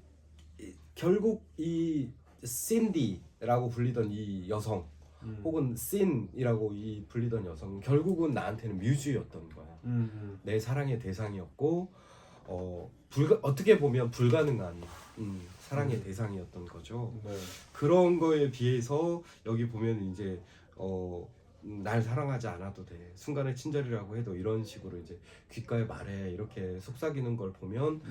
결국 이 신디라고 불리던 이 여성 혹은 씬이라고 불리던 여성 결국은 나한테는 뮤즈였던 거야. 내 사랑의 대상이었고 어떻게 보면 불가능한 사랑의 대상이었던 거죠. 그런 거에 비해서 여기 보면 이제 날 사랑하지 않아도 돼 순간의 친절이라고 해도 이런 식으로 이제 귓가에 말해 이렇게 속삭이는 걸 보면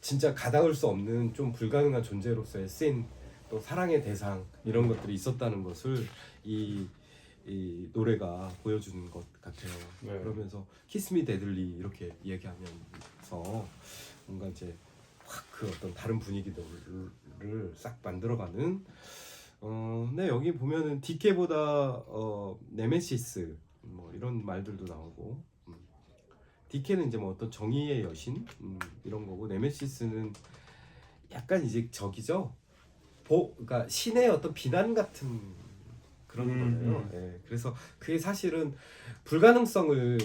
진짜 가닿을 수 없는 좀 불가능한 존재로서의 씬 또 사랑의 대상 이런 것들이 있었다는 것을 이 노래가 보여주는 것 같아요. 그러면서 키스 미 데들리 이렇게 얘기하면서 뭔가 이제 확 그 어떤 다른 분위기들을 싹 만들어가는 근데 여기 보면은 DK보다 네메시스 뭐 이런 말들도 나오고 DK는 이제 뭐 어떤 정의의 여신 이런 거고 네메시스는 약간 이제 저기죠. 그러니까 신의 어떤 비난 같은 그런 거예요. 예, 그래서 그게 사실은 불가능성을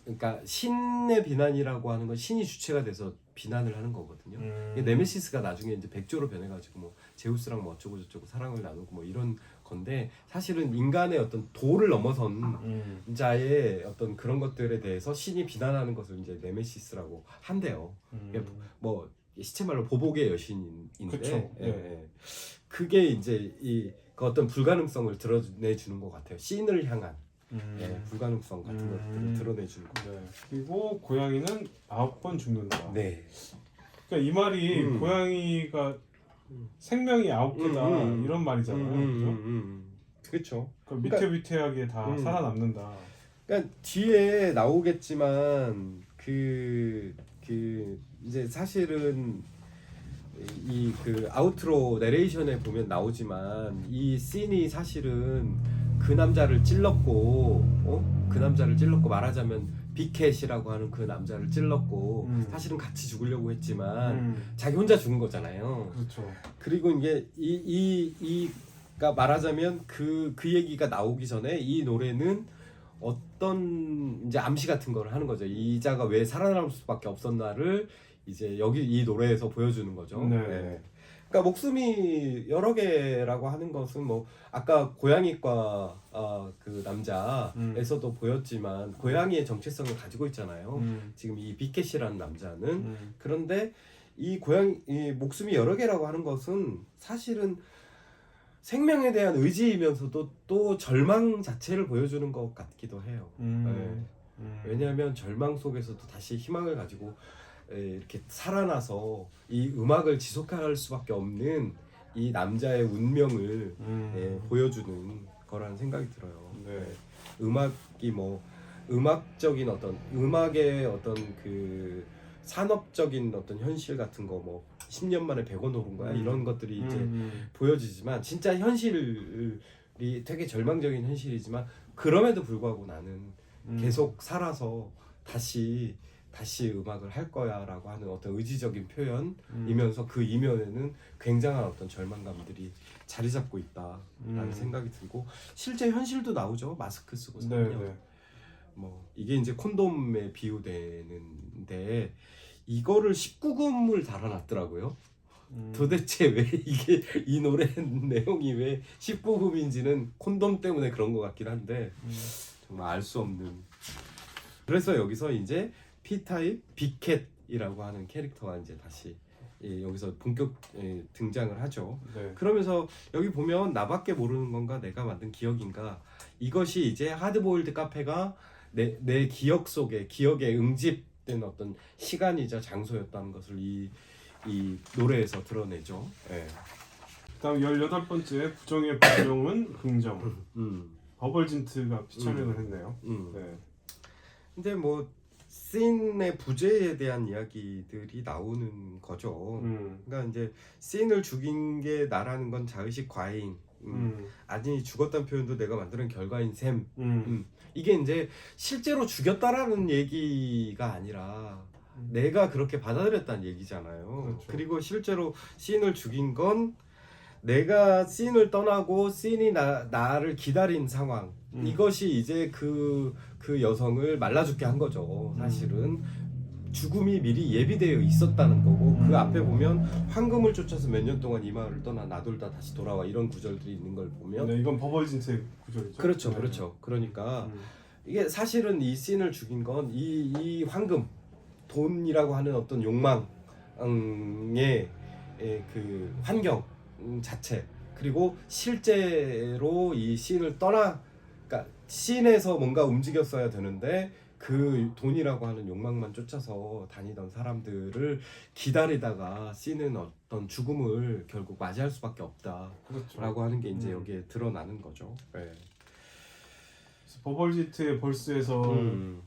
그러니까 신의 비난이라고 하는 건 신이 주체가 돼서 비난을 하는 거거든요. 네메시스가 나중에 이제 백조로 변해가지고 뭐 제우스랑 뭐 어쩌고 저쩌고 사랑을 나누고 뭐 이런 건데 사실은 인간의 어떤 도를 넘어선 자의 어떤 그런 것들에 대해서 신이 비난하는 것을 이제 네메시스라고 한대요. 뭐 시체말로 보복의 여신인데 그게 이제 그 어떤 불가능성을 드러내주는 것 같아요. 신을 향한 불가능성 같은 것들을 드러내주는 거. 그리고 고양이는 9번 죽는다. 그러니까 이 말이 고양이가 생명이 9개다 이런 말이잖아요. 그렇죠. 그러니까 위태위태하게 다 살아남는다. 그러니까 뒤에 나오겠지만 이제 사실은 이 그 아우트로 내레이션에 보면 나오지만 이 씬이 사실은 그 남자를 찔렀고 말하자면 빅캣이라고 하는 그 남자를 찔렀고 사실은 같이 죽으려고 했지만 자기 혼자 죽은 거잖아요. 그렇죠. 그리고 이게 이가 말하자면 그 얘기가 나오기 전에 이 노래는 어떤 이제 암시 같은 걸 하는 거죠. 이자가 왜 살아남을 수밖에 없었나를 이제 여기 이 노래에서 보여주는 거죠. 그러니까 목숨이 여러 개라고 하는 것은 뭐 아까 고양이과 그 남자에서도 보였지만 고양이의 정체성을 가지고 있잖아요. 지금 이 빅캣이라는 남자는 그런데 이 목숨이 여러 개라고 하는 것은 사실은 생명에 대한 의지이면서도 또 절망 자체를 보여주는 것 같기도 해요. 왜냐하면 절망 속에서도 다시 희망을 가지고 이렇게 살아나서 이 음악을 지속할 수밖에 없는 이 남자의 운명을 보여주는 거라는 생각이 들어요. 네. 음악이 뭐 음악적인 어떤 음악의 어떤 그 산업적인 어떤 현실 같은 거 뭐 10년 만에 100원 오른 거야 이런 것들이 이제 보여지지만 진짜 현실이 되게 절망적인 현실이지만 그럼에도 불구하고 나는 계속 살아서 다시 음악을 할 거야라고 하는 어떤 의지적인 표현이면서 그 이면에는 굉장한 어떤 절망감들이 자리 잡고 있다라는 생각이 들고 실제 현실도 나오죠. 마스크 쓰고 살면 네. 뭐 이게 이제 콘돔에 비유되는데 이거를 19금을 달아놨더라고요. 도대체 왜 이게 이 노래 내용이 왜 19금인지는 콘돔 때문에 그런 것 같긴 한데 정말 알 수 없는. 그래서 여기서 이제 P타입 빅캣이라고 하는 캐릭터가 이제 다시 여기서 본격 등장을 하죠. 네. 그러면서 여기 보면 나밖에 모르는 건가 내가 만든 기억인가 이것이 이제 하드보일드 카페가 내 기억 속에 기억에 응집된 어떤 시간이자 장소였다는 것을 이 노래에서 드러내죠. 네. 그다음 18번째 부정의 부정은 긍정. 버벌진트가 피처링을 했네요. 네. 근데 뭐 씬의 부재에 대한 이야기들이 나오는 거죠. 그러니까 이제 씬을 죽인 게 나라는 건 자의식 과잉. 아니 죽었다는 표현도 내가 만드는 결과인 셈. 이게 이제 실제로 죽였다라는 얘기가 아니라 내가 그렇게 받아들였다는 얘기잖아요. 그렇죠. 그리고 실제로 씬을 죽인 건 내가 씬을 떠나고 씬이 나를 기다린 상황. 이것이 이제 그 여성을 말라 죽게 한 거죠. 사실은 죽음이 미리 예비되어 있었다는 거고 그 앞에 보면 황금을 쫓아서 몇 년 동안 이 마을을 떠나 나돌다 다시 돌아와 이런 구절들이 있는 걸 보면 네, 이건 버벌진트의 구절이죠. 그렇죠. 네. 그렇죠. 그러니까 이게 사실은 이 씬을 죽인 건 이 황금 돈이라고 하는 어떤 욕망의 그 환경 자체 그리고 실제로 이 씬을 그러니까 씬에서 뭔가 움직였어야 되는데 그 돈이라고 하는 욕망만 쫓아서 다니던 사람들을 기다리다가 씬은 어떤 죽음을 결국 맞이할 수밖에 없다라고 그렇죠. 하는 게 이제 여기에 드러나는 거죠. 네. 그래서 버벌진트의 벌스에서는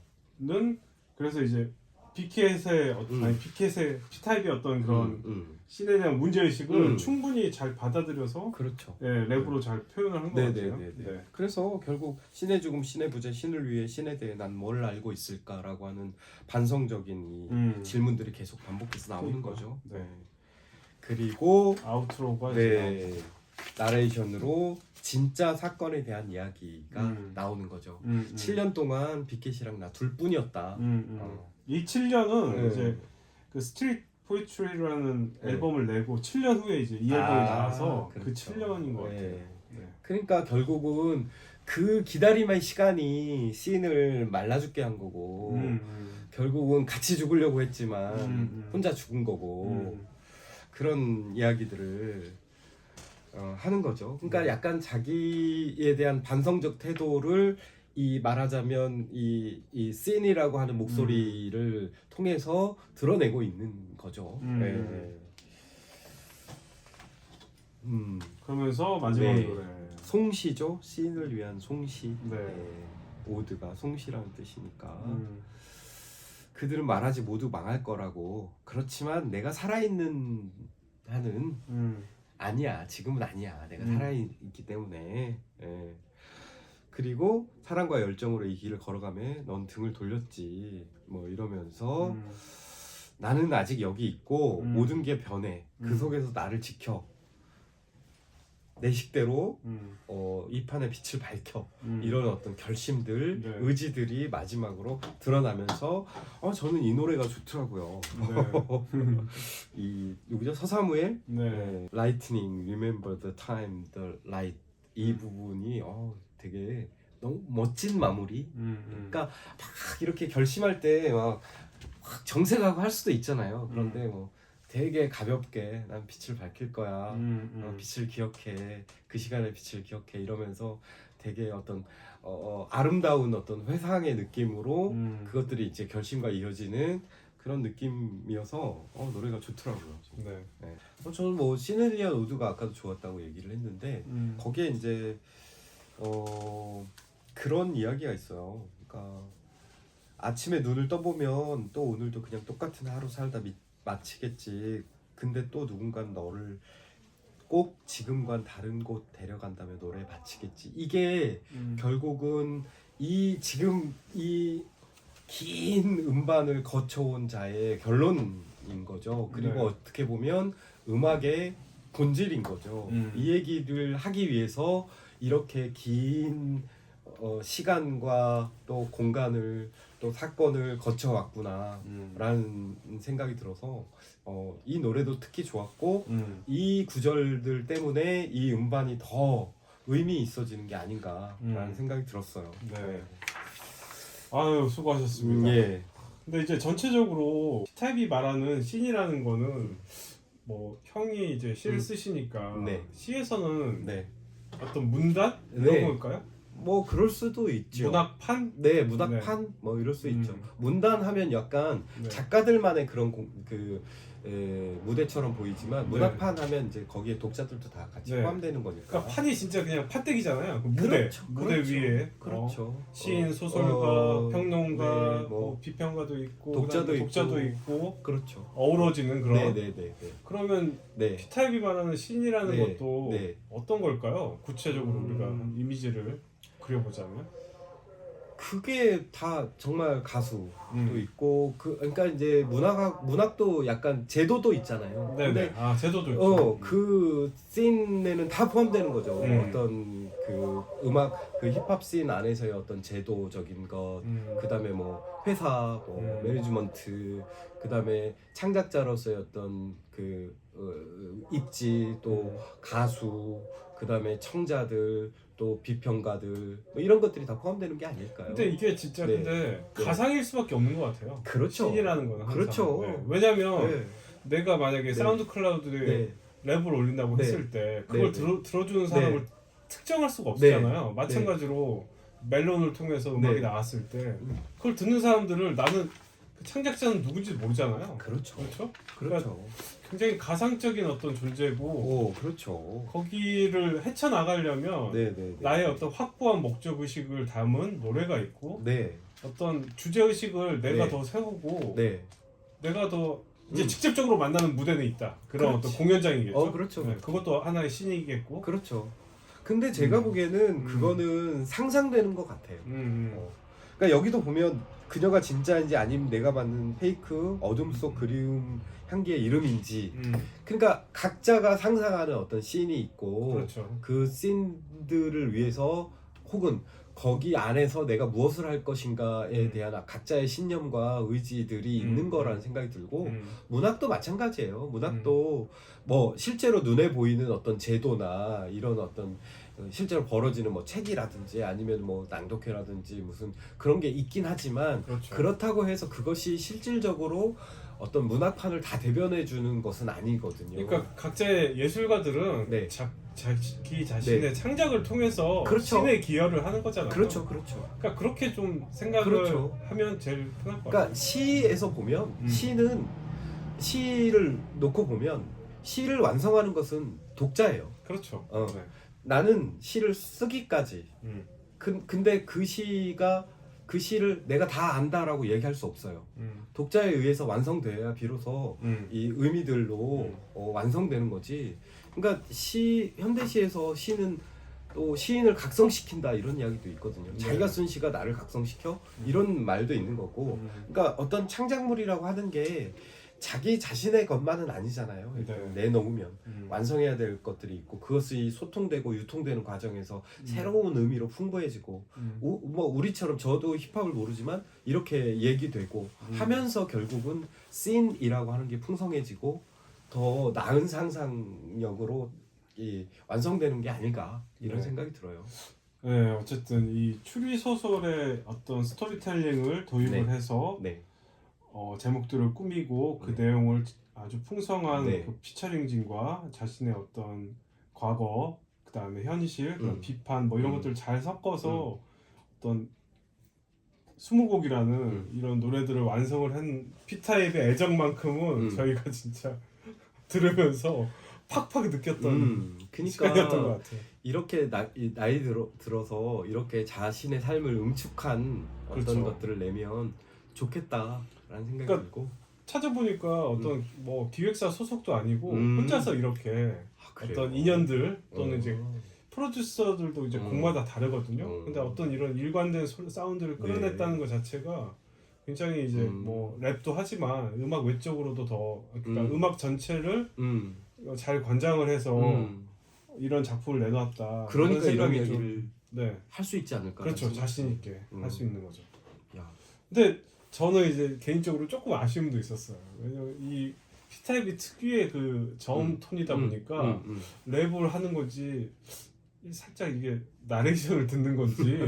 그래서 이제 빅캣의 아니 빅캣의 P타입의 어떤 그런 씬에 대한 문제의식을 충분히 잘 받아들여서 그렇죠. 네, 랩으로 잘 표현을 한 것 같아요. 네. 그래서 결국 신의 죽음, 신의 부재, 신을 위해 신에 대해 난 뭘 알고 있을까라고 하는 반성적인 이 질문들이 계속 반복해서 나오는 거죠. 네. 그리고 아우트로가 나레이션으로 진짜 사건에 대한 이야기가 나오는 거죠. 7년 동안 빅캣이랑 나 둘뿐이었다. 이 7년은 이제 그 스트리트 포이트리라는 앨범을 내고 7년 후에 이제 이 앨범이 나와서 그렇죠. 그 7년인 것 같아요. 네. 그러니까 결국은 그 기다림의 시간이 씬을 말라 죽게 한 거고 결국은 같이 죽으려고 했지만 혼자 죽은 거고 그런 이야기들을 하는 거죠. 그러니까 약간 자기에 대한 반성적 태도를 말하자면 이 씬이라고 하는 목소리를 통해서 드러내고 있는 거죠. 그러면서 마지막 노래 송시죠. 씬을 위한 송시. 네. 오드가 송시라는 뜻이니까 그들은 말하지 모두 망할 거라고. 그렇지만 내가 살아있는 한은 아니야. 지금은 아니야. 내가 살아있기 때문에. 그리고 사랑과 열정으로 이 길을 걸어가며 넌 등을 돌렸지. 뭐 이러면서 나는 아직 여기 있고 모든 게 변해. 그 속에서 나를 지켜. 내 식대로 이 판의 빛을 밝혀. 이런 어떤 결심들, 네. 의지들이 마지막으로 드러나면서 저는 이 노래가 좋더라고요. 네. 이 누구죠? 서사무엘? 네. Lightning, Remember the time, the light. 이 부분이 되게 너무 멋진 마무리. 그러니까 막 이렇게 결심할 때 막 정색하고 할 수도 있잖아요. 그런데 뭐 되게 가볍게 난 빛을 밝힐 거야. 빛을 기억해. 그 시간의 빛을 기억해. 이러면서 되게 어떤 아름다운 어떤 회상의 느낌으로 그것들이 이제 결심과 이어지는 그런 느낌이어서 노래가 좋더라고요. 네. 네. 저는 뭐 시네리아 오드가 아까도 좋았다고 얘기를 했는데 거기에 이제 그런 이야기가 있어요. 그러니까 아침에 눈을 떠보면 또 오늘도 그냥 똑같은 하루 살다 마치겠지. 근데 또 누군가는 너를 꼭 지금과는 다른 곳 데려간다며 노래 바치겠지. 이게 결국은 지금 이 긴 음반을 거쳐온 자의 결론인 거죠. 그리고 네. 어떻게 보면 음악의 본질인 거죠. 이 얘기를 하기 위해서 이렇게 긴 시간과 또 공간을 또 사건을 거쳐왔구나 라는 생각이 들어서 이 노래도 특히 좋았고 이 구절들 때문에 이 음반이 더 의미 있어지는 게 아닌가 라는 생각이 들었어요. 네. 아유, 수고하셨습니다. 예. 근데 이제 전체적으로 C타입이 말하는 씬이라는 거는 뭐 형이 이제 시를 쓰시니까 네. 시에서는 네. 어떤 문단 이런 네. 걸까요? 뭐 그럴 수도 있죠. 문학판? 네, 문학판 뭐 이럴 수 있죠. 문단 하면 약간 네. 작가들만의 그런 무대처럼 보이지만 네. 문학판 하면 이제 거기에 독자들도 다 같이 네. 포함되는 거니까. 그러니까 판이 진짜 그냥 판때기잖아요. 그 무대, 그렇죠. 무대 그렇죠. 위에 그렇죠. 시인, 소설가, 평론가, 네, 뭐 비평가도 있고 독자도 독자도 있고. 있고 그렇죠. 어우러지는 그런. 네. 그러면 네. C타입이 말하는 씬이라는 네. 것도 네. 어떤 걸까요? 구체적으로 우리가 이미지를 그려보자면. 그게 다 정말 가수도 음. 있고 그러니까 이제 문학도 약간 제도도 있잖아요. 네네. 제도도 있죠. 그 씬에는 다 포함되는 거죠. 어떤 그 음악 그 힙합 씬 안에서의 어떤 제도적인 것, 그다음에 뭐 회사, 뭐 매니지먼트, 그다음에 창작자로서의 어떤 그 입지, 또 가수, 그다음에 청자들, 또 비평가들 뭐 이런 것들이 다 포함되는 게 아닐까요? 근데 이게 진짜 네. 근데 가상일 수밖에 없는 것 같아요. 그렇죠. 씬이라는 거는 항상. 그렇죠. 네. 왜냐면 네. 내가 만약에 사운드 클라우드에 네. 랩을 올린다고 네. 했을 때 그걸 네. 들어주는 사람을 특정할 수가 없잖아요. 마찬가지로 멜론을 통해서 음악이 나왔을 때 그걸 듣는 사람들을 나는 그 창작자는 누군지 모르잖아요. 그렇죠. 그렇죠? 그렇죠. 굉장히 가상적인 어떤 존재고 그렇죠. 거기를 헤쳐나가려면 네. 나의 어떤 확고한 목적 의식을 담은 노래가 있고 네. 어떤 주제 의식을 내가 네. 더 세우고 네. 내가 더 이제 직접적으로 만나는 무대는 있다. 그런 그렇지. 어떤 공연장이겠죠. 그렇죠. 네, 그것도 하나의 신이겠고. 그렇죠. 근데 제가 보기에는 그거는 상상되는 것 같아요. 그러니까 여기도 보면 그녀가 진짜인지 아니면 내가 받는 페이크 어둠 속 그리움 향기의 이름인지 그러니까 각자가 상상하는 어떤 씬이 있고 그렇죠. 그 씬들을 위해서 혹은 거기 안에서 내가 무엇을 할 것인가에 대한 각자의 신념과 의지들이 있는 거라는 생각이 들고 문학도 마찬가지예요. 문학도 뭐 실제로 눈에 보이는 어떤 제도나 이런 어떤 실제로 벌어지는 뭐 책이라든지 아니면 뭐 낭독회라든지 무슨 그런 게 있긴 하지만 그렇죠. 그렇다고 해서 그것이 실질적으로 어떤 문학판을 다 대변해 주는 것은 아니거든요. 그러니까 각자의 예술가들은 네. 자기 자신의 창작을 통해서 신에 기여를 하는 거잖아요. 그렇죠. 그러니까 그렇게 좀 생각을 하면 제일 편할 것 같아요. 그러니까 시에서 보면 시는 시를 놓고 보면 시를 완성하는 것은 독자예요. 그렇죠. 네. 나는 시를 쓰기까지. 근데 그 시를 내가 다 안다라고 얘기할 수 없어요. 독자에 의해서 완성돼야 비로소 이 의미들로 완성되는 거지. 그러니까 현대시에서 시는 또 시인을 각성시킨다 이런 이야기도 있거든요. 자기가 쓴 시가 나를 각성시켜 이런 말도 있는 거고. 그러니까 어떤 창작물이라고 하는 게 자기 자신의 것만은 아니잖아요. 내놓으면 완성해야 될 것들이 있고 그것이 소통되고 유통되는 과정에서 새로운 의미로 풍부해지고 뭐 우리처럼 저도 힙합을 모르지만 이렇게 얘기되고 하면서 결국은 씬이라고 하는 게 풍성해지고 더 나은 상상력으로 완성되는 게 아닐까 이런 생각이 들어요. 네, 어쨌든 이 추리 소설의 어떤 스토리텔링을 도입을 해서 제목들을 꾸미고 그 내용을 아주 풍성한 네. 그 피처링진과 자신의 어떤 과거, 그 다음에 현실, 그다음 비판 뭐 이런 것들을 잘 섞어서 어떤 20곡이라는 이런 노래들을 완성을 한 P타입의 애정만큼은 저희가 진짜 들으면서 팍팍 느꼈던 시간이었던 것 같아요. 이렇게 나이 들어서 이렇게 자신의 삶을 응축한 어떤 그렇죠. 것들을 내면 좋겠다라는 생각이 그러니까 들고 찾아보니까 어떤 뭐 기획사 소속도 아니고 혼자서 이렇게 그래요? 어떤 인연들 또는 이제 프로듀서들도 이제 곡마다 다르거든요. 근데 어떤 이런 일관된 사운드를 끌어냈다는 것 자체가 굉장히 이제 뭐 랩도 하지만 음악 외적으로도 더 그러니까 음악 전체를 잘 관장을 해서 이런 작품을 내놨다. 그러니까 이런 생각이 얘기를 네. 할 수 있지 않을까. 그렇죠. 자신 있게 할 수 있는 거죠. 야. 근데 저는 이제 개인적으로 조금 아쉬움도 있었어요. 왜냐면 이 P타입이 특유의 그 저음 톤이다 보니까 랩을 하는 건지 살짝 이게 나레이션을 듣는 건지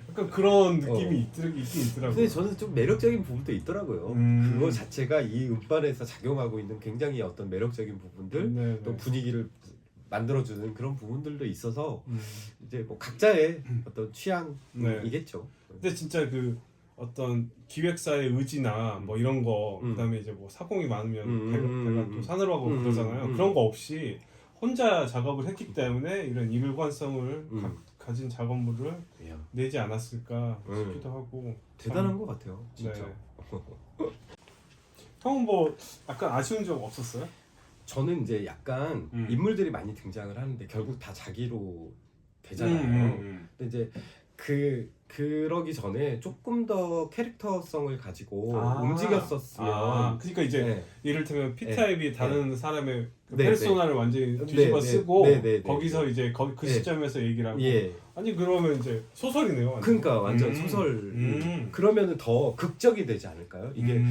약간 그런 느낌이 있긴 있더라고요. 근데 저는 좀 매력적인 부분도 있더라고요. 그거 자체가 이 음반에서 작용하고 있는 굉장히 어떤 매력적인 부분들, 네네. 또 분위기를 만들어주는 그런 부분들도 있어서 이제 뭐 각자의 어떤 취향이겠죠. 근데 진짜 그 어떤 기획사의 의지나 뭐 이런 거 그다음에 이제 뭐 사공이 많으면 배가 또 산으로 하고 그러잖아요. 그런 거 없이 혼자 작업을 했기 때문에 이런 일관성을 가진 작업물을 내지 않았을까 싶기도 하고 대단한 것 같아요, 진짜. 네. 형은 뭐 약간 아쉬운 점 없었어요? 저는 이제 약간 인물들이 많이 등장을 하는데 결국 다 자기로 되잖아요. 근데 이제 그러기 전에 조금 더 캐릭터성을 가지고 움직였었으면 그러니까 이제 네. 이를테면 P타입이 다른 사람의 그 네, 페르소나를 완전히 뒤집어 쓰고 거기서 네. 이제 그 시점에서 얘기를 하고 예. 아니 그러면 이제 소설이네요. 완전. 그러니까 완전 소설 그러면은 더 극적이 되지 않을까요? 이게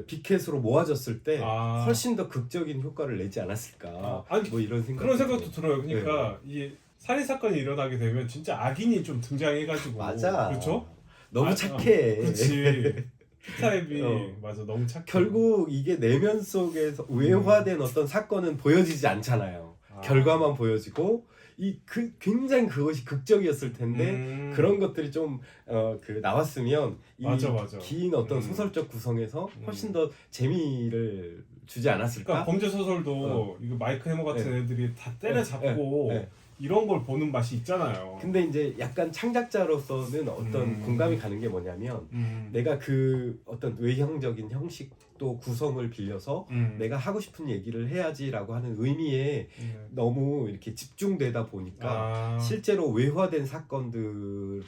비켓으로 모아졌을 때 훨씬 더 극적인 효과를 내지 않았을까? 아니, 뭐 이런 생각. 그런 생각도 들어요. 그러니까 이 살인 사건이 일어나게 되면 진짜 악인이 좀 등장해가지고 맞아. 그렇죠? 너무 착해. 그렇지. P타입이 맞아 너무 착해. 결국 이게 내면 속에서 외화된 어떤 사건은 보여지지 않잖아요. 결과만 보여지고 굉장히 그것이 극적이었을 텐데 그런 것들이 좀 나왔으면 맞아. 긴 어떤 소설적 구성에서 훨씬 더 재미를 주지 않았을까? 그러니까 범죄 소설도 이거 마이크 해머 같은 애들이 다 때려잡고 이런 걸 보는 맛이 있잖아요. 근데 이제 약간 창작자로서는 어떤 공감이 가는 게 뭐냐면 내가 그 어떤 외형적인 형식도 구성을 빌려서 내가 하고 싶은 얘기를 해야지라고 하는 의미에 너무 이렇게 집중되다 보니까 실제로 외화된 사건들을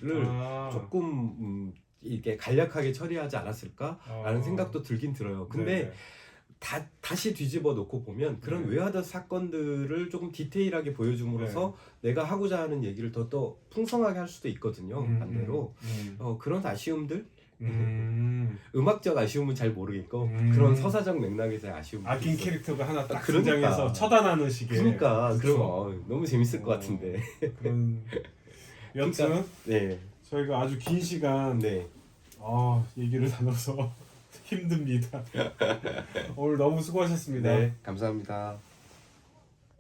조금 이렇게 간략하게 처리하지 않았을까라는 생각도 들긴 들어요. 근데 다시 뒤집어 놓고 보면 그런 외화된 사건들을 조금 디테일하게 보여줌으로써 내가 하고자 하는 얘기를 더 풍성하게 할 수도 있거든요. 반대로 그런 아쉬움들 음악적 아쉬움은 잘 모르겠고 그런 서사적 맥락에서의 아쉬움 악인 캐릭터가 하나 딱 그러니까. 등장해서 처단하는 식의 그러니까 그럼 너무 재밌을 것 같은데 그런 여튼 그러니까, 네. 저희가 아주 긴 시간 얘기를 나눠서 힘듭니다. 오늘 너무 수고하셨습니다. 네, 감사합니다.